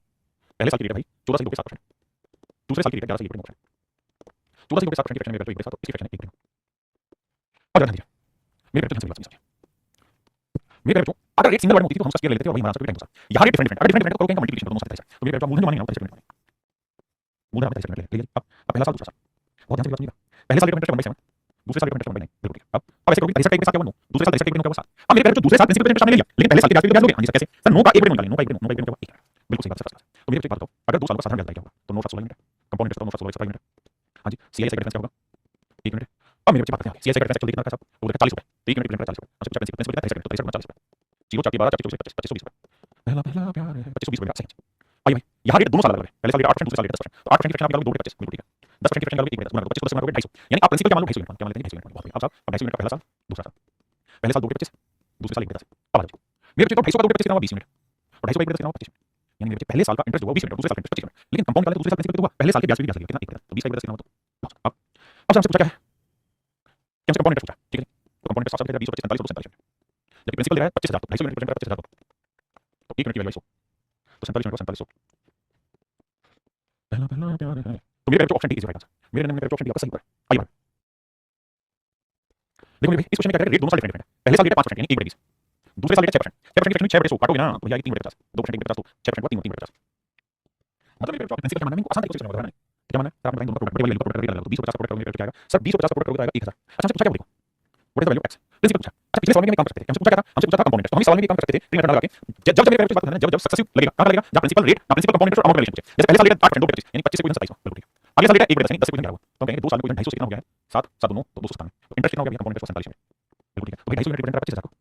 पहले साल की रेट है भाई 14 से 2 के 7% दूसरे साल की रेट 11 से 1 परसेंट 14 से 2 के 7% की फ्रैक्शन में तो 1 के साथ तो इसकी फ्रैक्शन 1 और ध्यान दीजिए मेरे बेटे ध्यान से समझिए मेरे बेटे अगर रेट सिंगल वर्ड में होती तो हम उसका स्केल ले लेते और वही हमारा आंसर टाइम होता यहां रेट डिफरेंट डिफरेंट अगर डिफरेंट डिफरेंट तो करोगे मल्टीप्लिकेशन दोनों साथ तो मेरे बेटे मूलधन मानेंगे ना 25 मूलधन 25 ले लीजिए अब पहला साल दूसरा साल बहुत ध्यान से समझिएगा पहले साल रेट इंटरेस्ट 1/7 दूसरे साल रेट इंटरेस्ट 1/9 बिल्कुल ठीक अब ऐसे करोगे तीसरा टाइप के साथ क्या बनूं दूसरे साल तीसरा टाइप के होगा 7 अब मेरे बेटे दूसरे साल प्रिंसिपल इंटरेस्ट सामने ले लिया लेकिन पहले साल के ब्याज पे ब्याज लोगे हां जी कैसे सर नो का 1 निकालें नो का 1 नो का 1 बिल्कुल सही बात है तो मेरे बेटे बात करो अगर 2 साल का साधारण ब्याज क्या होगा तो 9 16 यूनिट कंपाउंड इंटरेस्ट 9 16 यूनिट हां जी सीआईएसआई का डिफरेंस क्या होगा 1 मिनट अब मेरे बच्चे बात करते हैं सीआईएसआई का डिफरेंस कितना का साहब वो देखा 40 रुपए तो 1 मिनट डिफरेंस 40 रुपए अच्छा प्रिंसिपल कितना 23 तो 23 40 रुपए 0 4 12 4 24 25 25 पहला पहला प्यार है 25 20 सही आइए भाई यहां रेट दोनों साल अलग है पहले साल रेट 8% दूसरे साल रेट 10% तो 8% की फ्रैक्शन आप डालोगे 2 25 बिल्कुल ठीक है 10% की फ्रैक्शन डालोगे 1 मिनट 25 को 10 गुना करोगे 250 यानी आप प्रिंसिपल क्या मान लो 250 यूनिट क्या मान लेते हैं 250 यूनिट बहुत बढ़िया अब साहब अब 250 यूनिट का पहला साल दूसरा साल पहले साल 2 25 दूसरे साल 1 10 अब आ जाओ मेरे बच्चे तो 250 का 2 25 कितना हुआ 20 यूनिट और 250 का 1 10 कितना हुआ 25 यानी मेरे बच्चे पहले साल का इंटरेस्ट हुआ 20 यूनिट दूसरे साल का इंटरेस्ट 25 यूनिट लेकिन कंपाउंड निकाले दूसरे साल प्रिंसिपल कितना हुआ पहले साल के ब्याज पे ब्याज लगेगा कितना 1 तो 20 का 1 10 कितना हुआ तो अब हमसे पूछा क्या है कि हमसे कंपाउंड इंटरेस्ट पूछा ठीक है तो कंपाउंड इंटरेस्ट 7 20 25 45 247 जबकि प्रिंसिपल दे रहा है 25000 तो 250 यूनिट रिप्रेजेंट कर 25000 तो 1 यूनिट की वैल्यू 100 तो 47 यूनिट 47 पहला पहला प्यार है तो मेरे ऑप्शन ठीक है राइट आंसर मेरे नंबर ऑप्शन डी आपका सही है आइए बात देखो मेरे भाई इस क्वेश्चन में क्या करें रेट दोनों साल डिफरेंट है पहले साल रेट 5% यानी 1/20 दूसरे साल रेट 6% 6% की 6/100 काटोगे ना तो भैया 3/50 2% 1/50 तो 6% हुआ 3/50 मतलब मेरे प्रिंसिपल क्या मानना है इनको आसान तरीके से समझाना है क्या मानना है सर आपने दोनों प्रोडक्ट बड़े वाले प्रोडक्ट लगा तो 20 50 प्रोडक्ट करोगे तो क्या आएगा सर 20 50 प्रोडक्ट करोगे तो आएगा 1000 अच्छा हमसे पूछा क्या देखो what is the value of X principal पूछा अच्छा पिछले सवाल में भी काम करते थे हमसे पूछा क्या था हमसे पूछा था कंपाउंड इंटरेस्ट तो हम इस सवाल में भी काम करते थे 3 मिनट लगा के जब जब मेरे बात करना है जब सक्सेसिव लगेगा कहां लगेगा जब प्रिंसिपल रेट ना principal compound interest amount relation जैसे पहले साल रेट 8% 2/25 यानी 25 से 27 बिल्कुल ठीक अगले साल रेट 1/10 यानी 10 से 11 तो कहेंगे 2 साल में 250 से कितना हो गया है 7 7 2 तो 297 तो इंटरेस्ट कितना हो गया कंपाउंड इंटरेस्ट 47 बिल्कुल ठीक है तो भाई 250 यूनिट रिप्रेजेंट कर 25000 को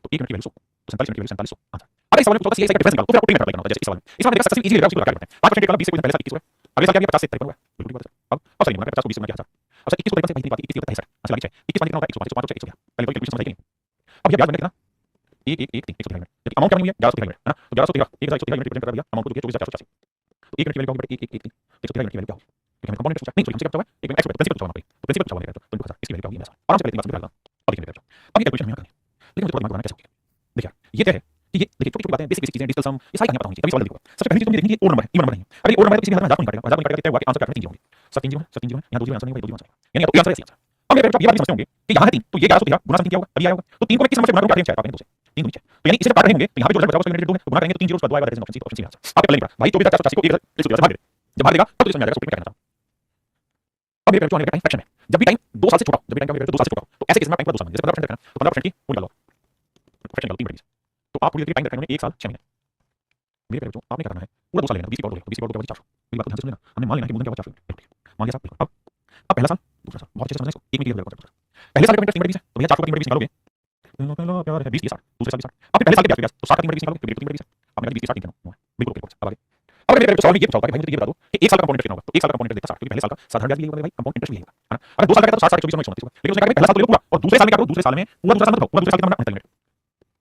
तो 1 यूनिट की वैल्यू 100 तो 47 यूनिट की वैल्यू 4700 आंसर अगर इस सवाल में पूछा सीआईएसआई का डिफरेंस निकालो तो फिर आपको 3 मिनट लगेगा जैसे इस सवाल में देखा सक्सेसिव इजीली लगा उसको लगा करते हैं 5% निकाला 20 से पहले साल 21 हुआ अगले साल क्या गया 50 से 53 हुआ बिल्कुल ठीक बात है अब सॉरी 50 को 20 में क्या था अच्छा 21 को 53 से पहली बात 21 की 63 अच्छा लगी 21 वाली कितना होगा 105 105 100 पहले तो कैलकुलेशन समझ आई नहीं अब ये ब्याज बनेगा कितना 1 1 1 113 मिनट जबकि अमाउंट क्या बनी हुई है 1113 मिनट है ना तो 1113 1113 यूनिट रिप्रेजेंट कर दिया अमाउंट को 24480 तो 1 यूनिट की वैल्यू क्या होगी 1 1 1 113 यूनिट की वैल्यू क्या होगी क्योंकि हमें कंपाउंड इंटरेस्ट नहीं सॉरी हमसे क्या पूछा हुआ है एक मिनट एक्स प्रिंसिपल पूछा हुआ है तो प्रिंसिपल पूछा हुआ है तो इनको इसकी वैल्यू क्या होगी मैं आराम से पहले 3 बार निकालना अब ये कैलकुलेशन हमें करनी है लेकिन मुझे थोड़ा दिमाग बनाना कैसे होगी देखिए ये क्या है कि ये देखिए छोटी छोटी बातें बेसिक बेसिक चीजें डिजिटल सम ये सारी कहानियां पता होनी चाहिए कभी सवाल देखो सबसे पहली चीज तुम देखनी है ओड नंबर है इवन नंबर नहीं है अगर ये ओड नंबर है तो किसी भी हालत में 1000 नहीं काटेगा 1000 नहीं काटेगा कितने हुआ कि आंसर काटने 3 होंगे सब 3 होंगे सब 3 होंगे यहां 2 आंसर नहीं होगा 2 आंसर यानी तो ये आंसर है आंसर अब मेरे आप ये बात समझते होंगे कि यहां है 3 तो ये 1113 गुना 3 क्या होगा अभी आया होगा तो 3 को मैं किस नंबर से गुना करूंगा काटेंगे 4 पाएंगे 2 से 3 नीचे तो यानी इसे जब काट रहे होंगे तो यहां पे जो रिजल्ट बचा उसको यूनिट 2 है तो गुना करेंगे तो 3 जीरो उसका 2 आएगा option C option C answer आपके पहले भाई 24480 को 1 से भाग दे जब भाग देगा तब तो समझ आ जाएगा उसको क्या करना अब ये जो आने टाइम फ्रैक्शन है जब भी टाइम 2 साल से छोटा जब भी टाइम 2 साल से छोटा तो ऐसे केस में टाइम पूरा 2 साल जैसे 15% रखना तो 15% की वो निकालो फ्रैक्शन निकालो 3 तो आप पूरी टाइम रखना है 1 साल 6 महीने मेरे प्यारे बच्चों आपने क्या करना है पूरा 2 साल लेना 20 की पावर तो 20 की पावर क्या 400 मेरी बात को ध्यान से सुनना हमने मान लेना कि मूलधन क्या होगा 400 मान लिया साहब अब पहला साल दूसरा साल बहुत अच्छे से समझना इसको 1 मिनट के लिए कॉन्सेप्ट पहले साल का इंटरेस्ट 3/20 है तो भैया 400 का 3/20 निकालोगे पहला प्यार है 20 के 60 दूसरे साल के 60 अब पहले साल के ब्याज तो 60 का 3/20 निकालोगे फिर 3/20 अब मेरा 20 के 60 कितना हुआ बिल्कुल बिल्कुल अब आगे अब मेरे सवाल में ये पूछा होगा भाई मुझे ये बता दो कि 1 साल का कंपाउंड इंटरेस्ट कितना होगा तो 1 साल का कंपाउंड इंटरेस्ट देता 60 क्योंकि पहले साल का साधारण ब्याज भी होगा भाई कंपाउंड इंटरेस्ट भी होगा है ना अगर 2 साल का तो 60 60 24 में 129 लेकिन उसने कहा पहला साल तो पूरा और दूसरे साल में क्या करो दूसरे साल में पूरा दूसरा साल मत पूरा दूसरे साल कितना 69 मिनट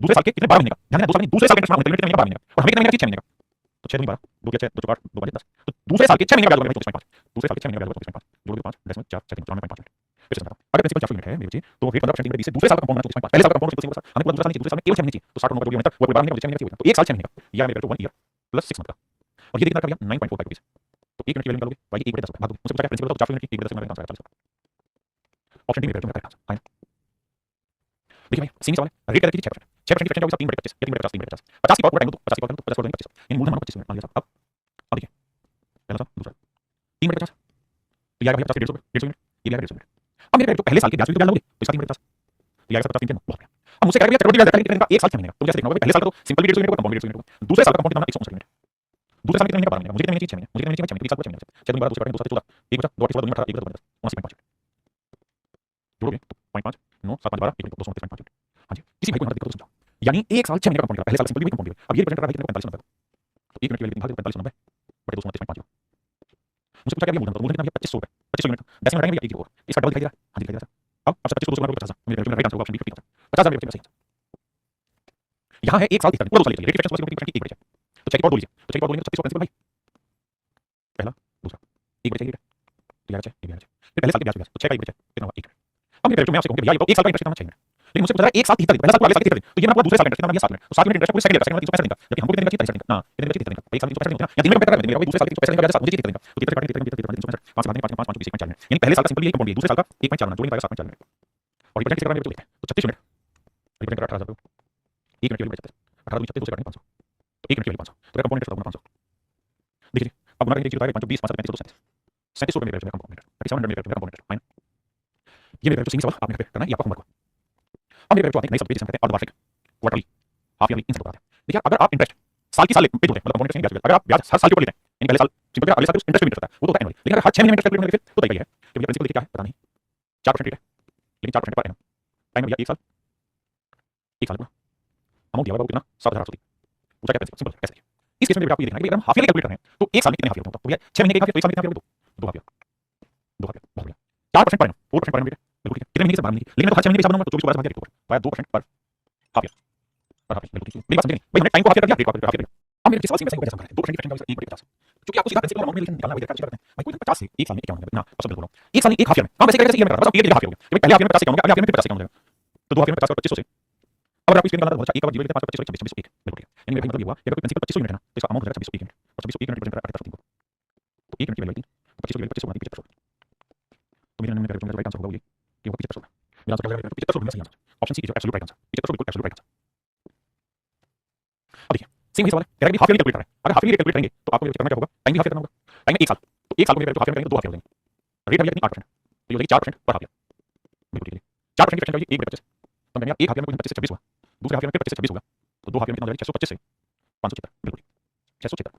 दूसरे साल के कितने 12 महीने का ध्यान देना 2 साल में दूसरे साल के इंटरेस्ट 69 मिनट कितने महीने का 12 महीने का और हमें कितने महीने का 6 महीने का तो 6 12 2 के 6 2 4 2 10 तो दूसरे साल के 6 महीने का ब्याज होगा 24.5 दूसरे साल के 6 महीने का ब्याज होगा 24.5 जोड़ दो 5 10 में 4 4 94.5 मिनट फिर से बताओ अगर प्रिंसिपल 400 यूनिट है मेरे बच्चे तो रेट 15% इंक्रीज से दूसरे साल का कंपाउंड 24.5 पहले साल का कंपाउंड 24.5 हमें पूरा दूसरा साल नहीं दूसरे साल में केवल 6 महीने चाहिए तो 60 होगा जो तक वो 12 महीने का 6 महीने का तो 1 साल 6 महीने का या मेरे तो 1 ईयर प्लस 6 मंथ का और ये देखना कर लिया 9.45 रुपीस तो 1 यूनिट की वैल्यू निकालोगे भाई 1/10 भाग दो मुझसे पूछा प्रिंसिपल तो 400 यूनिट की 1/10 में आंसर आएगा ऑप्शन डी मेरे तो करेक्ट आंसर फाइन देखिए भाई सीमित सवाल है रेट करके 6% 6% की फ्रैक्शन होगी 3/25 या 3/50 3/50 50 की पावर टाइम दो 50 की पावर 50 को 25 यानी मूलधन 25 मिनट मान लिया साहब अब देखिए पहला साल दूसरा 3/50 तो ये आएगा 50 के 150 यूनिट ये आएगा 150 यूनिट अब मेरे तो पहले साल के ब्याज पे ब्याज लोगे तो इसका 3/50 तो ये आएगा 50 3 बहुत अब मुझसे कह रहे हैं चक्रवृद्धि ब्याज कितने का 1 साल 6 महीने का तो जैसे देखना होगा पहले साल का तो सिंपल भी 150 यूनिट का कंपाउंड 150 यूनिट दूसरे साल का कंपाउंड कितना 159 यूनिट दूसरे साल में कितने महीने का 12 महीने का, मुझे कितने महीने चाहिए 6 महीने, मुझे कितने महीने चाहिए 6 महीने, तो 20 साल 6 महीने, 6 दूनी 12 दूसरे 14, 1 बचा 2 8 16 2 18 1 बचा 79 79 जोड़ोगे तो 0.5 9 7 5 12 1 229.5 यूनिट। हाँ जी, किसी भाई को यहाँ तक दिक्कत तो समझाओ, यानी 1 साल 6 महीने का कंपाउंड पहले साल सिंपल भी कंपाउंड भी, अब ये रिप्रेजेंट कर रहा है कितने को 45 90 तो 1 यूनिट की वैल्यू 45 90 बटे 229.5 मुझे पूछा क्या मूलधन, तो मूलधन कितना है 2500 रुपए, 2500 यूनिट डेसिमल रहेंगे भैया 1 की ओर, इसका डबल दिखाई दे रहा है, हाँ दिखाई दे रहा है। अब 25 को 200 गुणा करो 50,000 मेरे राइट आंसर होगा ऑप्शन डी 50,000 50,000 मेरे बच्चे सही। यहाँ है 1 साल 30 दिन पूरा 2 साल लेते हैं, रेट फ्रैक्शन की 1 बचे, तो चेक और बोलिए, तो चेक और बोलेंगे तो 36 प्रिंसिपल भाई पहला दूसरा 1 बचे ये तो यार ये भी फिर पहले साल के ब्याज तो 6 का 1 बचे कितना हुआ 1। अब मेरे मैं आपसे कहूंगा भैया ये तो 1 साल का इंटरेस्ट कितना चाहिए, लेकिन मुझे पता है 1 साल 30 दिन पहला साल पूरा 30 दिन, तो ये मैं पूरा दूसरे साल का इंटरेस्ट कितना भैया 7 दिन, तो 7 यूनिट इंटरेस्ट पूरे सेकंड ईयर सेकंड ईयर 365 दिन का, जबकि हमको कितने का चाहिए 30 दिन का, हां कितने का चाहिए 30 दिन का, एक साल 365 दिन होता है या दिन में कंपेयर कर रहे हैं दूसरे साल के 365 दिन का ब्याज 7 मुझे 30 दिन का, तो 30 काटेंगे 30 365 5 से 5 5 5 1.4 यानी पहले साल का सिंपल यही कंपाउंड है, दूसरे साल का 1.4 जोड़ने पाएगा 7.4 मिनट और रिप्रेजेंट किसे करना है तो 36 यूनिट रिप्रेजेंट कर 18,000 1 यूनिट की वैल्यू 18 2 36 2 से काटेंगे 500 तो 1 यूनिट की वैल्यू 500 तो कंपाउंड इंटरेस्ट होगा 500 देखिए अब गुना करेंगे 1 5 20 5 35 3700 रुपए मेरे कंपाउंड इंटरेस्ट 3700 मेरे कंपाउंड इंटरेस्ट फाइन। ये मेरे जो सिंगल सवाल आपने करना है ये आपका होमवर्क। अब मेरे जो आते हैं नई सब्जेक्ट जिसमें कहते हैं अर्धवार्षिक क्वार्टरली हाफ ईयरली इन सब बताते हैं। देखिए अगर आप इंटरेस्ट साल की साल पे जोड़ते हैं मतलब कंपाउंड इंटरेस्ट अगर आप ब्याज हर साल के ऊपर लेते हैं यानी पहले साल सिंपल अगले साल इंटरेस्ट पे इंटरेस्ट होता है वो तो होता है एनुअली, लेकिन अगर हर 6 महीने में इंटरेस्ट कैलकुलेट करेंगे तो तरीका ये है कि भैया प्रिंसिपल देखिए क्या है पता नहीं 4% रेट है लेकिन 4% पर एनम टाइम भैया 1 साल का अमाउंट दिया हुआ है वो कितना 7,830 पूछा क्या प्रिंसिपल सिंपल कैसे इस केस में आपको ये देखना है कि अगर हम हाफ ईयरली कैलकुलेट कर रहे हैं तो 1 साल में कितने हाफ ईयर होता है तो भैया 6 महीने के एक हाफ ईयर तो 1 साल में कितने half year 2 half year 2 half year बहुत बढ़िया 4% पर एनम 4% पर एनम बिल्कुल ठीक है कितने महीने के 12 महीने लेकिन मैं तो हर 6 महीने के हिसाब बनाऊंगा तो 24 को 12 भाग दिया पाया 2% पर हाफ ईयर पर हाफ ईयर बिल्कुल ठीक मेरी बात समझे नहीं भाई हमने टाइम को हाफ ईयर कर दिया रेट को हाफ ईयर अब मेरे सवाल में सही वजह समझ रहे हैं 2% की फ्रैक्शन का 1/50 क्योंकि आपको सीधा प्रिंसिपल अमाउंट में निकालना है करते हैं भाई कोई 50 से 1 साल में 51 ना सब बोल रहा हूं 1 साल में 1 हाफ ईयर में हां वैसे कैसे ईयर में करता बस पीरियड हाफ ईयर हो गया पहले हाफ ईयर में 50 से कम हो गया अगले हाफ ईयर में 50 से कम हो जाएगा तो 2 हाफ ईयर में 50 और 2500 से अब अगर आप इसके निकालना तो 1 का जीरो 5 25 26 1 बिल्कुल ठीक यानी मेरा मतलब ये हुआ कि अगर प्रिंसिपल 2500 यूनिट है ना तो इसका अमाउंट हो जाएगा 2600 यूनिट और 2600 यूनिट रिप्रेजेंट कर रहा है 38 तो 1 यूनिट की वैल्यू 2500 की वैल्यू 2500 7500 तो मेरा नंबर का राइट आंसर होगा ये कि 7500 मेरा आंसर क्या है 7500 सही answer option C is absolute right answer 7500 बिल्कुल एब्सोल्यूट राइट आंसर। अब देखिए सेम ही सवाल है कह रहा है कि हाफ ईयर कैलकुलेट कर रहे हैं अगर हाफ ईयर कैलकुलेट करेंगे तो आपको करना क्या होगा टाइम भी हाफ ईयर करना होगा टाइम में 1 साल तो 1 साल को हाफ ईयर करेंगे तो 2 हाफ ईयर हो जाएंगे रेट है कितनी 8% तो ये हो जाएगी 4% पर हाफ ईयर बिल्कुल ठीक है 4% की फ्रैक्शन का 1/25 तो मैंने 1 हाफ ईयर में 25 से 26 हुआ दूसरे हाफ ईयर में 25 से 26 होगा तो 2 हाफ ईयर में कितना हो जाएगा 625 से 576 बिल्कुल 676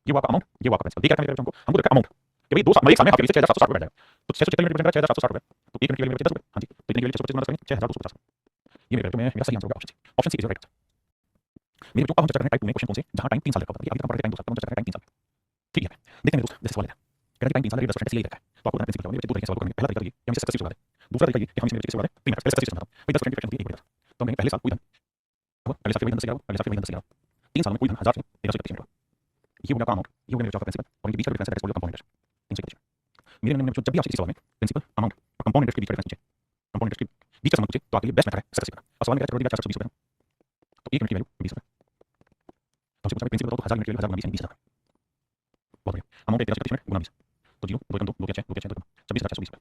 ये हुआ आपका अमाउंट ये हुआ आपका प्रिंसिपल देखा हमको हमको देखा अमाउंट कि भाई 2 साल में 1 साल में हाफ ईयर से 6760 बैठ जाएगा तो 676 यूनिट बन रहा है 6760 रुपए तो 1 यूनिट की वैल्यू 10 रुपए हां जी तो 1 यूनिट की वैल्यू 675 6250 ये मेरा सही आंसर होगा option C is right answer. मेरे जो हम चर्चा करने टाइप 2 में क्वेश्चन कौन से जहां टाइम 3 साल रखा होता है अभी तक पढ़ते टाइम 2 साल हम चर्चा करें टाइम 3 साल ठीक है देखते हैं मेरे दोस्त जैसे सवाल है कहते हैं टाइम 3 साल है 10% इसलिए रखा है तो आपको प्रिंसिपल बताऊंगा बच्चे दो तरीके से सवाल करेंगे पहला तरीका ये कि हम इसे 70 से दूसरा तरीका ये कि हम इसमें बच्चे सवाल है प्रीमियर पहले 70 से समझाता हूं भाई 10% की फ्रैक्शन होती है 1/10 तो हमने पहले साल कोई धन हुआ पहले साल के वही धन से गिरा पहले साल के वही धन से गिरा 3 साल में कोई धन 1000 से 1331 हुआ ये हो गया अमाउंट ये हो गया मेरे जो प्रिंसिपल और इनके बीच का डिफरेंस है दैट्स कॉल्ड कंपाउंड इंटरेस्ट 331 मेरे नंबर जब भी आपसे किसी सवाल में प्रिंसिपल अमाउंट और कंपाउंड इंटरेस्ट के बीच का डिफरेंस पूछे कंपाउंड इंटरेस्ट के बीच का संबंध पूछे तो आपके लिए बेस्ट मेथड है सक्सेस का और सवाल में क्या है 420 रुपए तो 1 यूनिट की वैल्यू 20 रुपए तो हमसे पूछा प्रिंसिपल बताओ तो 1000 यूनिट के लिए 1000 गुना 20 यानी 20000 बहुत बढ़िया अमाउंट है 1331 यूनिट गुना 20 तो 0 2 2 2 के 6 2 के 6 2 26,420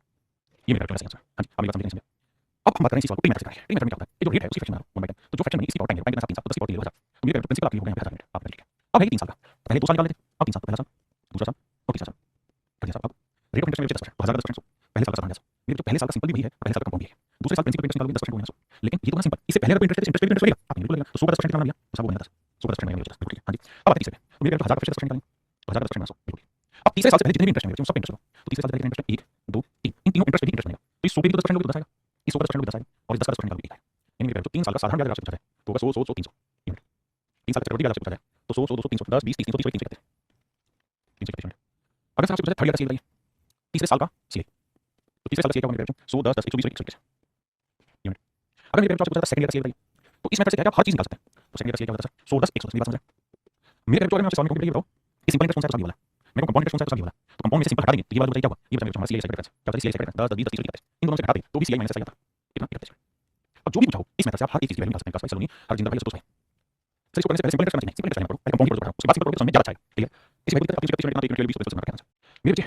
ये मेरा क्वेश्चन आंसर हां जी अब ये बात समझिए अब हम बात करें इसी सवाल को प्रीमियर से करेंगे प्रीमियर में क्या होता है ये जो रेट है उसकी फ्रैक्शन बना 1/10 तो जो फ्रैक्शन बनी इसकी पावर टाइम है कितना 3 साल तो 10 की पावर 3 तो मेरे प्रिंसिपल आपकी हो गए 1000 यूनिट आप ठीक है अब है 3 साल का पहले 2 साल निकाल लेते अब 3 साल पहला साल दूसरा साल और तीसरा साल पहले साल अब रेट ऑफ इंटरेस्ट में 10% तो 1000 का 10% पहले साल का 7,500 मेरे जो पहले साल का सिंपल भी वही है पहले साल का कंपाउंड भी है दूसरे साल प्रिंसिपल इंटरेस्ट निकालोगे 10% होगा लेकिन ये तो है सिंपल इससे पहले अगर इंटरेस्ट इंटरेस्ट मिलेगा आप बिल्कुल लगेगा तो 100 का 10% निकालना भैया तो सब बनेगा 100 का 10% मिलेगा बिल्कुल हां जी अब आते तीसरे तो मेरे 1000 का 10% निकालेंगे 1000 का 10% माइनस बिल्कुल अब तीसरे साल से पहले जितने भी इंटरेस्ट मिलेंगे सब इंटरेस्ट तो तीसरे साल से पहले इंटरेस्ट 1 2 3 इन तीनों इंटरेस्ट पे इंटरेस्ट मिलेगा तो इस 100 पे भी तो 10% लोगे तो 10 आएगा इस 100 का 10% लोगे 10 आएगा और इस 10 का 10% निकालोगे 1 आएगा यानी मेरे जो 3 साल का साधारण ब्याज आपसे पूछा है तो होगा 100 100 100 300 यूनिट 3 साल का चक्रवृद्धि ब्याज आपसे पूछा है तो 100 100 200 300 10 20 30 330 330 330 अगर आपसे पूछा है थर्ड ईयर का सीए बताइए तीसरे साल का सीए तो तीसरे साल का सीए क्या होगा मेरे 100 10 10 120 120 यूनिट अगर मेरे आपसे पूछा सेकंड ईयर का सीए बताइए तो इस मेथड से क्या आप हर चीज निकाल सकते हैं तो सेकंड ईयर का सीए क्या होता है 100 10 110 मेरी बात समझ मेरे जो अगर मैं आपसे सवाल में बताइए बताओ कि सिंपल इंटरेस्ट कौन सा है वाला मेरे को कंपाउंड इंटरेस्ट कौन सा है वाला तो कंपाउंड में से सिंपल हटा देंगे तो ये वाला बताइए क्या होगा ये बताइए हमारा सीए सेकंड क्या होता है सीए सेकंड 10 10 20 30 इन दोनों से हटा दें तो भी सीए माइनस आता कितना 31 अब जो भी पूछा हो इस मेथड से आप हर एक चीज की वैल्यू निकाल सकते हैं सलोनी हर जिंदा पहले सपोज है सर इसको करने से पहले सिंपल इंटरेस्ट करना चाहिए सिंपल इंटरेस्ट करना पड़ो पहले कंपाउंड की बात उसके बाद सिंपल करोगे तो समझ ज्यादा अच्छा है ठीक है इसी वैल्यू तक आप किसी का 20 में रखना मेरे बच्चे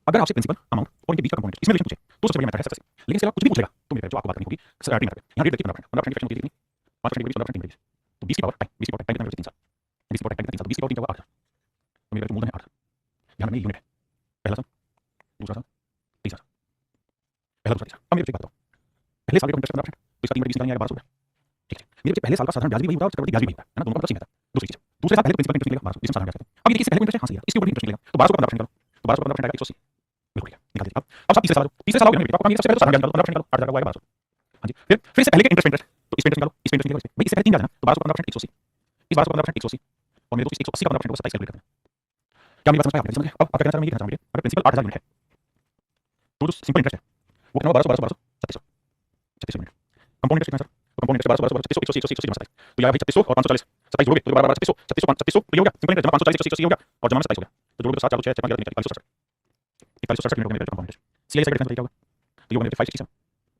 अगर आपसे प्रिंसिपल अमाउंट और इनके बीच का कंपाउंड इसमें रिलेशन पूछे तो सबसे बढ़िया मेथड है सक्सेस लेकिन इसके अलावा कुछ भी पूछेगा तो मेरे जो आपको बात करनी होगी स्टार्टिंग मेथड यहां रेट देखिए 15% की फ्रैक्शन होती है कितनी 5% की 15% तो 20 की पावर टाइम 20 की पावर टाइम कितना 3 साल 20 की पावर टाइम 3 साल 20 की पावर 3 का 8 तो मेरा जो मूलधन है 8 यहां में यूनिट है पहला साल दूसरा साल तीसरा साल पहला दूसरा तीसरा अब मेरे को बात बताओ पहले साल का इंटरेस्ट 15% तो इसका 3 20 निकालने आएगा 1200 ठीक है मेरे पहले साल का साधारण ब्याज भी वही होता है और चक्रवृद्धि ब्याज भी वही होता है ना दोनों का मतलब सेम है दूसरी चीज दूसरे साल पहले प्रिंसिपल इंटरेस्ट मिलेगा 1200 जिसमें साधारण ब्याज है। अब ये किसी पहले को इंटरेस्ट है, हाँ सही है, इसके ऊपर भी इंटरेस्ट मिलेगा तो 1200 का 15% निकालो, तो 1200 का 15% आएगा 180, बिल्कुल ठीक है, निकाल दीजिए। अब तीसरे साल आओगे ना, आपको सबसे पहले तो साधारण ब्याज निकालो, 15% निकालो, 8000 का आएगा 1200। हाँ जी, फिर इससे पहले के इंटरेस्ट तो इस पे इंटरेस्ट निकालो, इस पे इंटरेस्ट निकालो, भाई इससे पहले 3 ब्याज है ना, तो 1200 का 15% 180, इस 1200 का 15% 180 और मेरे दोस्त 180 का 15% को 27 कैलकुलेट करना है। क्या मेरी बात समझ में आ गई? अब आप क्या करना चाह रहे हैं, अगर प्रिंसिपल 8000 यूनिट है तो जो सिंपल इंटरेस्ट है वो कितना 1200 1200 1200 36 यूनिट। कंपाउंड इंटरेस्ट कितना सर? तो कंपाउंड इंटरेस्ट 1200 1200 36 180 180 27, तो यह भाई 3600 और 540 27 जोड़ोगे तो 12 12 3600 3600 तो ये हो गया सिंपल इंटरेस्ट, जमा 540 180 हो गया और जमा 27 हो गया, तो जोड़ोगे तो 7 4 6 6 5 4167 4167 यूनिट मेरे कंपाउंड इंटरेस्ट। सीआई साइड क्या होगा तो ये होगा मेरे 567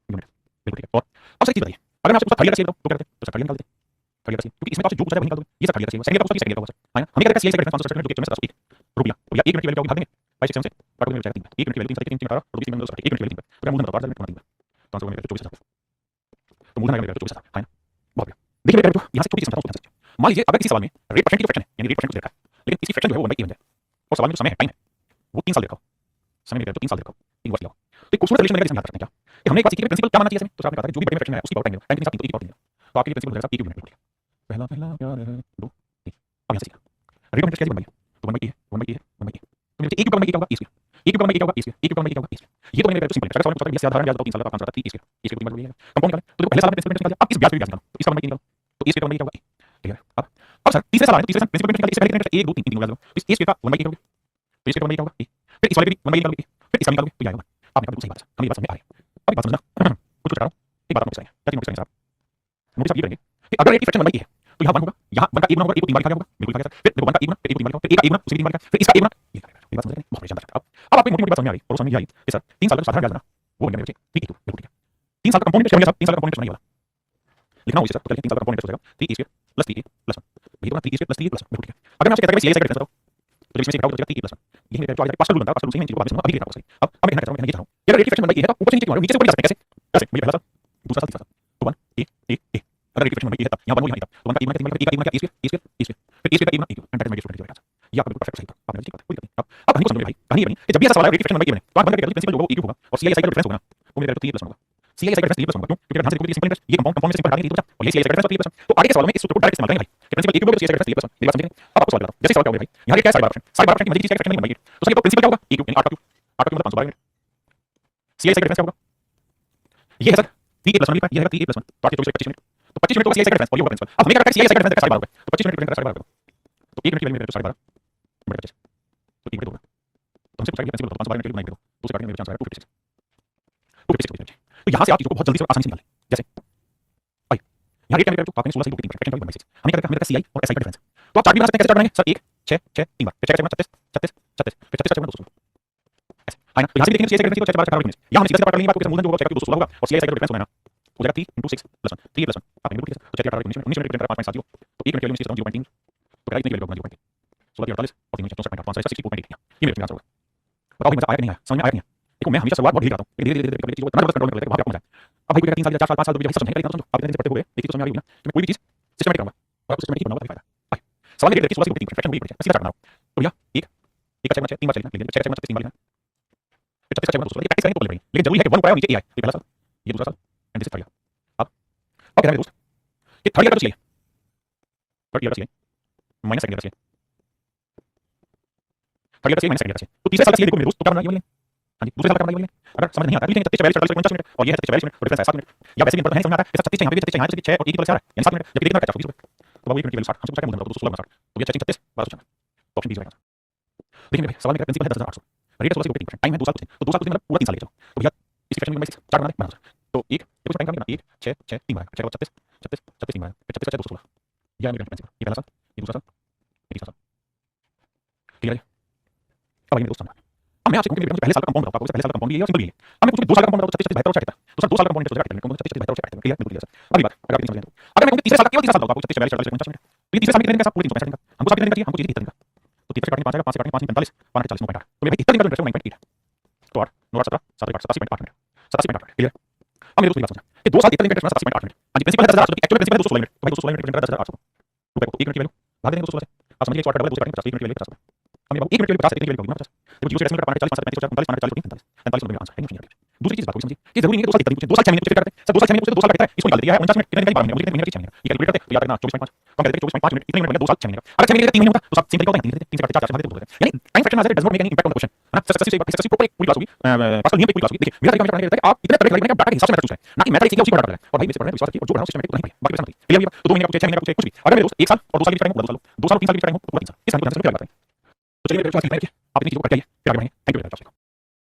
यूनिट, बिल्कुल ठीक है। और अब सर एक चीज बताइए, अगर मैं आपसे पूछता खरीद का सीए बताओ तो क्या करते हैं, तो सर खरीद निकाल देते खरीद का सीए, क्योंकि इसमें तो आपसे जो पूछा है वही निकाल दोगे, ये सर खरीद का सीए सेकंड का पूछा सेकंड का होगा सर, है ना। हमें क्या करता है सीआई साइड 567 जो कि 1 रुपया, तो या 1 यूनिट की वैल्यू भाग देंगे 567 से काट देंगे 3 1 यूनिट की वैल्यू 3 3 18 और 20 में 1 यूनिट की वैल्यू 3 तो क्या मूलधन बताओ 8000 यूनिट 3 तो आंसर होगा मेरा 24000, तो मूलधन आएगा मेरा 24000, है ना। बहुत बढ़िया। देखिए मेरे बेटा यहाँ से छोटी सी समझाता हूँ, मान लीजिए अगर किसी सवाल में रेट परसेंट की जो फ्रैक्शन है यानी रेट परसेंट को दे रखा है, लेकिन इसी फ्रैक्शन जो है वो 1/e बन जाए और सवाल में जो समय है टाइम है वो 3 साल दे रखा हो, समय में 3 साल दे रखा हो, 3 वर्ष लिया हो, तो एक खूबसूरत रिलेशन बनेगा जिसमें याद रखते हैं क्या कि हमने एक बात सीखी है प्रिंसिपल क्या मानना चाहिए इसमें, तो आपने कहा था जो भी बड़े में फ्रैक्शन है उसकी पावर टाइम टाइम के साथ 3 की पावर 3 तो आपके लिए प्रिंसिपल हो जाएगा 1 यूनिट पहला पहला प्यार है 2 3। अब यहाँ से सीखा रेट ऑफ इंटरेस्ट कैसे बनवाइए, तो 1/e है 1/e है 1/e तो मेरे 1 का 1/e क्या होगा, इसके 1 का 1/e क्या होगा, इसके 1 का 1/e क्या होगा, इसके ये तो मैंने सिंपल है, अगर सवाल में पूछा है साधारण ब्याज बताओ 3 साल का 5 साल का 30 इसके 3 बार है कंपाउंड निकाले, तो पहले साल में प्रिंसिपल इंटरेस्ट निकाल दिया, अब इस ब्याज पे ब्याज निकालो, तो इसका 1/e निकालो, तो इसके का 1/e क्या होगा, ठीक है। अब सर तीसरे साल आए तो तीसरे प्रिंसिपल इंटरेस्ट निकालिए, इससे पहले इंटरेस्ट 1 2 3 3 ब्याज लो, तो इस का 1/e निकालोगे, तो इसके का 1/e क्या होगा, फिर इस वाले पे भी 1/e निकालोगे, फिर इसका निकालोगे तो ये आएगा। आपने कहा बिल्कुल सही बात है, हमें ये बात समझ में आ रही है। अब एक बात समझना कुछ करो, एक बात आप नोटिस करेंगे, क्या नोटिस करेंगे साहब, नोटिस आप ये करेंगे कि अगर रेट फ्रैक्शन 1/e है तो यहाँ 1 होगा, यहाँ 1 का 1 गुना होगा, 1 को 3 बार क्या होगा, बिल्कुल क्या फिर देखो 1 का 1 गुना फिर 1 को 3 बार फिर 1 का 1 गुना उससे 3 बार फिर इसका 1 गुना ये करेगा, ये बात समझ रहे हैं, बहुत बढ़िया। अब आपको मोटी मोटी बात समझ में आ रही और समझ में आई कि सर 3 साल का साधारण ब्याज ना वो बन गया मेरे 3 बिल्कुल ठीक है। 3 साल का कंपाउंड इंटरेस्ट हो गया, 3 साल का कंपाउंड इंटरेस्ट नहीं होगा लिखना हो इसे सर, तो चलिए 3 साल का कंपाउंड इंटरेस्ट हो जाएगा 3 स्क्वायर प्लस 3 प्लस 1 ये तो 3 स्क्वायर प्लस 3 प्लस 1 बिल्कुल ठीक है। अगर मैं आपसे कहता हूं सीआई साइड डिफरेंस बताओ तो इसमें से घटाओ तो जाएगा 3 प्लस 1 ये मेरा जो आ जाएगा पास्कल रूल बनता है, पास्कल रूल से मैं चीज को बाद में समझूंगा, अभी लिखना होगा सही। अब मैं कहना चाहता हूं ये रेट फ्रैक्शन 1/e है तो ऊपर से नीचे नीचे से ऊपर जा सकते हैं कैसे कैसे, भैया पहला साल दूसरा साल तीसरा साल तो 1 1 1 1 अगर रेट फ्रैक्शन 1/e है तब यहां 1 यहाँ तब तो 1 का 1 गुना 3 का 1 का 1 गुना क्या फिर इसके का 1 गुना 1 and that is my student right answer, ये आपका बिल्कुल परफेक्ट सही था, आपने ठीक बात कोई नहीं। अब कहानी को समझो भाई, कहानी बनी कि जब भी ऐसा सवाल है रेट फ्रैक्शन 1/e बने तो आप बंद करके प्रिंसिपल जो होगा वो e होगा और सीआई साइड का डिफरेंस होगा वो मेरे 3 प्लस होगा, सीआई साइड का डिफरेंस 3 प्लस होगा, क्यों क्योंकि ध्यान से देखोगे सिंपल इंटरेस्ट ये कंपाउंड कंपाउंड से सिंपल हटा देंगे बचा और ये सीआई साइड का डिफरेंस 3 प्लस, तो आगे के सवालों में इस सूत्र को डायरेक्ट इस्तेमाल करेंगे भाई कि प्रिंसिपल 1 होगा तो सीआई साइड का डिफरेंस 3 प्लस, मेरी बात समझेंगे। अब आपको सवाल बताता हूं, जैसे सवाल क्या होगा भाई यहां रेट क्या है 12% की मर्जी की फ्रैक्शन नहीं बनवाइए तो सर ये तो प्रिंसिपल क्या होगा e यानी 8 का क्यूब मतलब 512 यूनिट, सीआई साइड का डिफरेंस क्या होगा ये है सर 3 प्लस 1 लिखा है, ये है 3 प्लस 1 तो आपके 24 25 मिनट तो 25 मिनट होगा सीआई साइड का डिफरेंस और ये होगा प्रिंसिपल। अब हमें क्या करना है सीआई साइड का डिफरेंस 12.5 होगा तो 25 मिनट का डिफरेंस 12.5 तो 1 मिनट की वैल्यू मेरे 12.5 बटे 25 तो 3 मिनट होगा, तो हमसे पूछा गया प्रिंसिपल बताओ 512 मिनट के लिए बनाएंगे तो उसे काटने में मेरे चांस आएगा 256 256। तो यहां से आप चीजों को बहुत जल्दी से आसानी से निकाल लें, जैसे भाई यहां रेट क्या है तो आपने 16 से 2 3 फ्रैक्शन का 1/6 हमें क्या करना है, हमें सीआई और एसआई का डिफरेंस तो आप चार्ट भी बना सकते हैं, कैसे चार्ट बनाएंगे सर 1 6 6 3 बार फिर 6 36 36 36 फिर 36 36 216 ऐसे है ना। तो यहां से भी देखेंगे सीआई साइड का डिफरेंस 6 12 18 यहां हम सीधे पार्ट लेंगे बात को मूलधन जो होगा 216 होगा और सीआई साइड का डिफरेंस होगा ना हो जाएगा 3 * 6 + 1 3 + 1 आपने बिल्कुल ठीक है, तो 4 18 19 मिनट के डिफरेंस 5.70 तो 1 मिनट के लिए 0.3 तो क्या इतनी वैल्यू होगा 0.3 16 48 और 3 64 5 64.8 ये मेरा आंसर होगा। बताओ भाई मजा आया कि नहीं आया, समझ में आया कि नहीं? देखो मैं हमेशा शुरुआत बहुत धीरे करता हूं, धीरे धीरे धीरे चीजों को इतना कंट्रोल कर लेते हैं वहां पे पहुंच जाए। अब भाई कोई 3 साल 4 साल 5 साल 2 हिस्सा समझेंगे, लेकिन समझो आप इतने पढ़ते हुए एक चीज समझ में आ रही है ना कि मैं कोई भी चीज सिस्टमैटिक करूंगा और आपको सिस्टमैटिक बनाऊंगा फायदा भाई। सवाल में देखिए 16 से 3 फ्रैक्शन हुई पड़ी है, सीधा करना तो भैया 1 1 का 6 3 बार चलेगा, लेकिन 6 6 3 बार लेना फिर 36 6 216 ये प्रैक्टिस करेंगे तो ले लेंगे, लेकिन जरूरी है कि 1 ऊपर आए नीचे ए आए, ये पहला साल ये दूसरा साल and this is third year. अब क्या है दोस्त ये थर्ड ईयर का चाहिए, थर्ड ईयर का चाहिए माइनस सेकंड ईयर का चाहिए, थर्ड ईयर का चाहिए माइनस सेकंड ईयर का चाहिए, तो तीसरे साल का चाहिए देखो मेरे दोस्त तो क्या बनाएंगे, हाँ जी दूसरे साल का बनाएंगे, अगर समझ नहीं आता है 36 44 45 50 मिनट और ये है 44 मिनट और डिफरेंस है 7 मिनट या वैसे भी नंबर तो है समझ आता है 36 यहाँ पे 36 यहाँ पे 6 और 1 की तरफ से आ रहा है यानी 7 मिनट जबकि देखना क्या 120 तो बाबू 1 मिनट की वैल्यू 60 हमसे पूछा है मूलधन बताओ तो 16 60 तो ये 36 1200 तो ऑप्शन 20 रहेगा। देखिए भाई सवाल में प्रिंसिपल है 10800 रेट 16 से 3% टाइम है 2 साल कुछ तो 2 साल कुछ मतलब पूरा 3 साल ले चलो तो भैया इस फ्रैक्शन में 4 बना दे तो 1 देखो टाइम का 1 6 6 3 बार 6 36 36 36 3 बार 36 216 ये है मेरा प्रिंसिपल, ये पहला साल ये दूसरा साल ये तीसरा साल क्लियर है। अब आइए दोस्तों अब मैं आपसे कहूंगा कि पहले साल का कंपाउंड बताओ, पहले साल का कंपाउंड ये है सिंपल ही है। अब मैं पूछूं 2 साल का कंपाउंड बताओ 36 72 और 40 तो सर 2 साल का कंपाउंड इंटरेस्ट हो जाएगा कंपाउंड 36 72 और 40 क्लियर बिल्कुल क्लियर सर। अगली बात अगर आप समझ लें तो अगर मैं कहूं तीसरे साल का केवल तीसरा साल बताओ 36 42 40 50 मिनट तो ये तीसरे साल में कितने का पूरे 365 का हमको साथ कितने का चाहिए, हमको चाहिए 73 का तो 3 से काटने 5 आएगा 5 से काटने 5 45 5 40 9.8 तो भाई इतना का इंटरेस्ट 9.8 तो 8 9 17 7 87.8 मिनट 87.8 क्लियर। अब मेरे दोस्त मेरी बात समझा कि 2 साल इतना इंटरेस्ट 87.8 मिनट हाँ जी प्रिंसिपल है 10800 एक्चुअल प्रिंसिपल है 216 मिनट तो भाई 216 मिनट रिप्रेजेंट करता है 10800 रुपए को 1 मिनट की वैल्यू भाग देंगे 216 से आप समझिए 108 डबल 2 से काटेंगे 50 1 मिनट की वैल्यू 50 हमें बाबू 1 मिनट के लिए 50 इतनी वैल्यू होगी ना 50 देखो 0 से 10 मिनट 45 45 45 45 45 मेरा आंसर है नहीं। दूसरी चीज बात होगी समझिए कि जरूरी नहीं है 2 साल इतना 2 साल 6 महीने पूछे 2 साल 6 महीने पूछे 2 साल का कितना है इसको निकाल देते हैं 49 मिनट कितने निकाल पाएंगे मुझे कितने महीने की 6 महीने ये कैलकुलेट करते तो याद रखना 24.5 तो हम कहते हैं 24.5 मिनट इतने मिनट बन गए 2 साल 6 महीने का। अगर 6 महीने का 3 महीने होता तो सब सेम तरीका होता है, 3 से 4 से 4 यानी time fraction does not make any impact on the question, है ना। सक्सेसिव प्रॉपर एक पूरी क्लास होगी, पास्कल नियम की पूरी क्लास होगी। देखिए मेरा तरीका पढ़ाने का है कि आप इतने तरह के तरीके अपने डाटा के हिसाब से मेथड चूज करें, ना कि मेथड एक है उसी को डाटा करें। और भाई मेरे से पढ़ रहे हैं विश्वास रखिए, और जो पढ़ा हूं सिस्टमैटिक तो नहीं पढ़िए, बाकी परेशान मत होइए। क्लियर है? तो 2 महीने का पूछे, 6 महीने का पूछे, कुछ भी। अगर मेरे दोस्त 1 साल और 2 साल की ट्रेनिंग, पूरा 2 साल हो, 2 साल और 3 साल की ट्रेनिंग हो, पूरा 3 साल, इस तरह की जानने से क्या बात है। तो चलिए मेरे विश्वास नहीं है, आप इतनी चीजों को करके आइए, फिर आगे बढ़ेंगे। Thank you very much.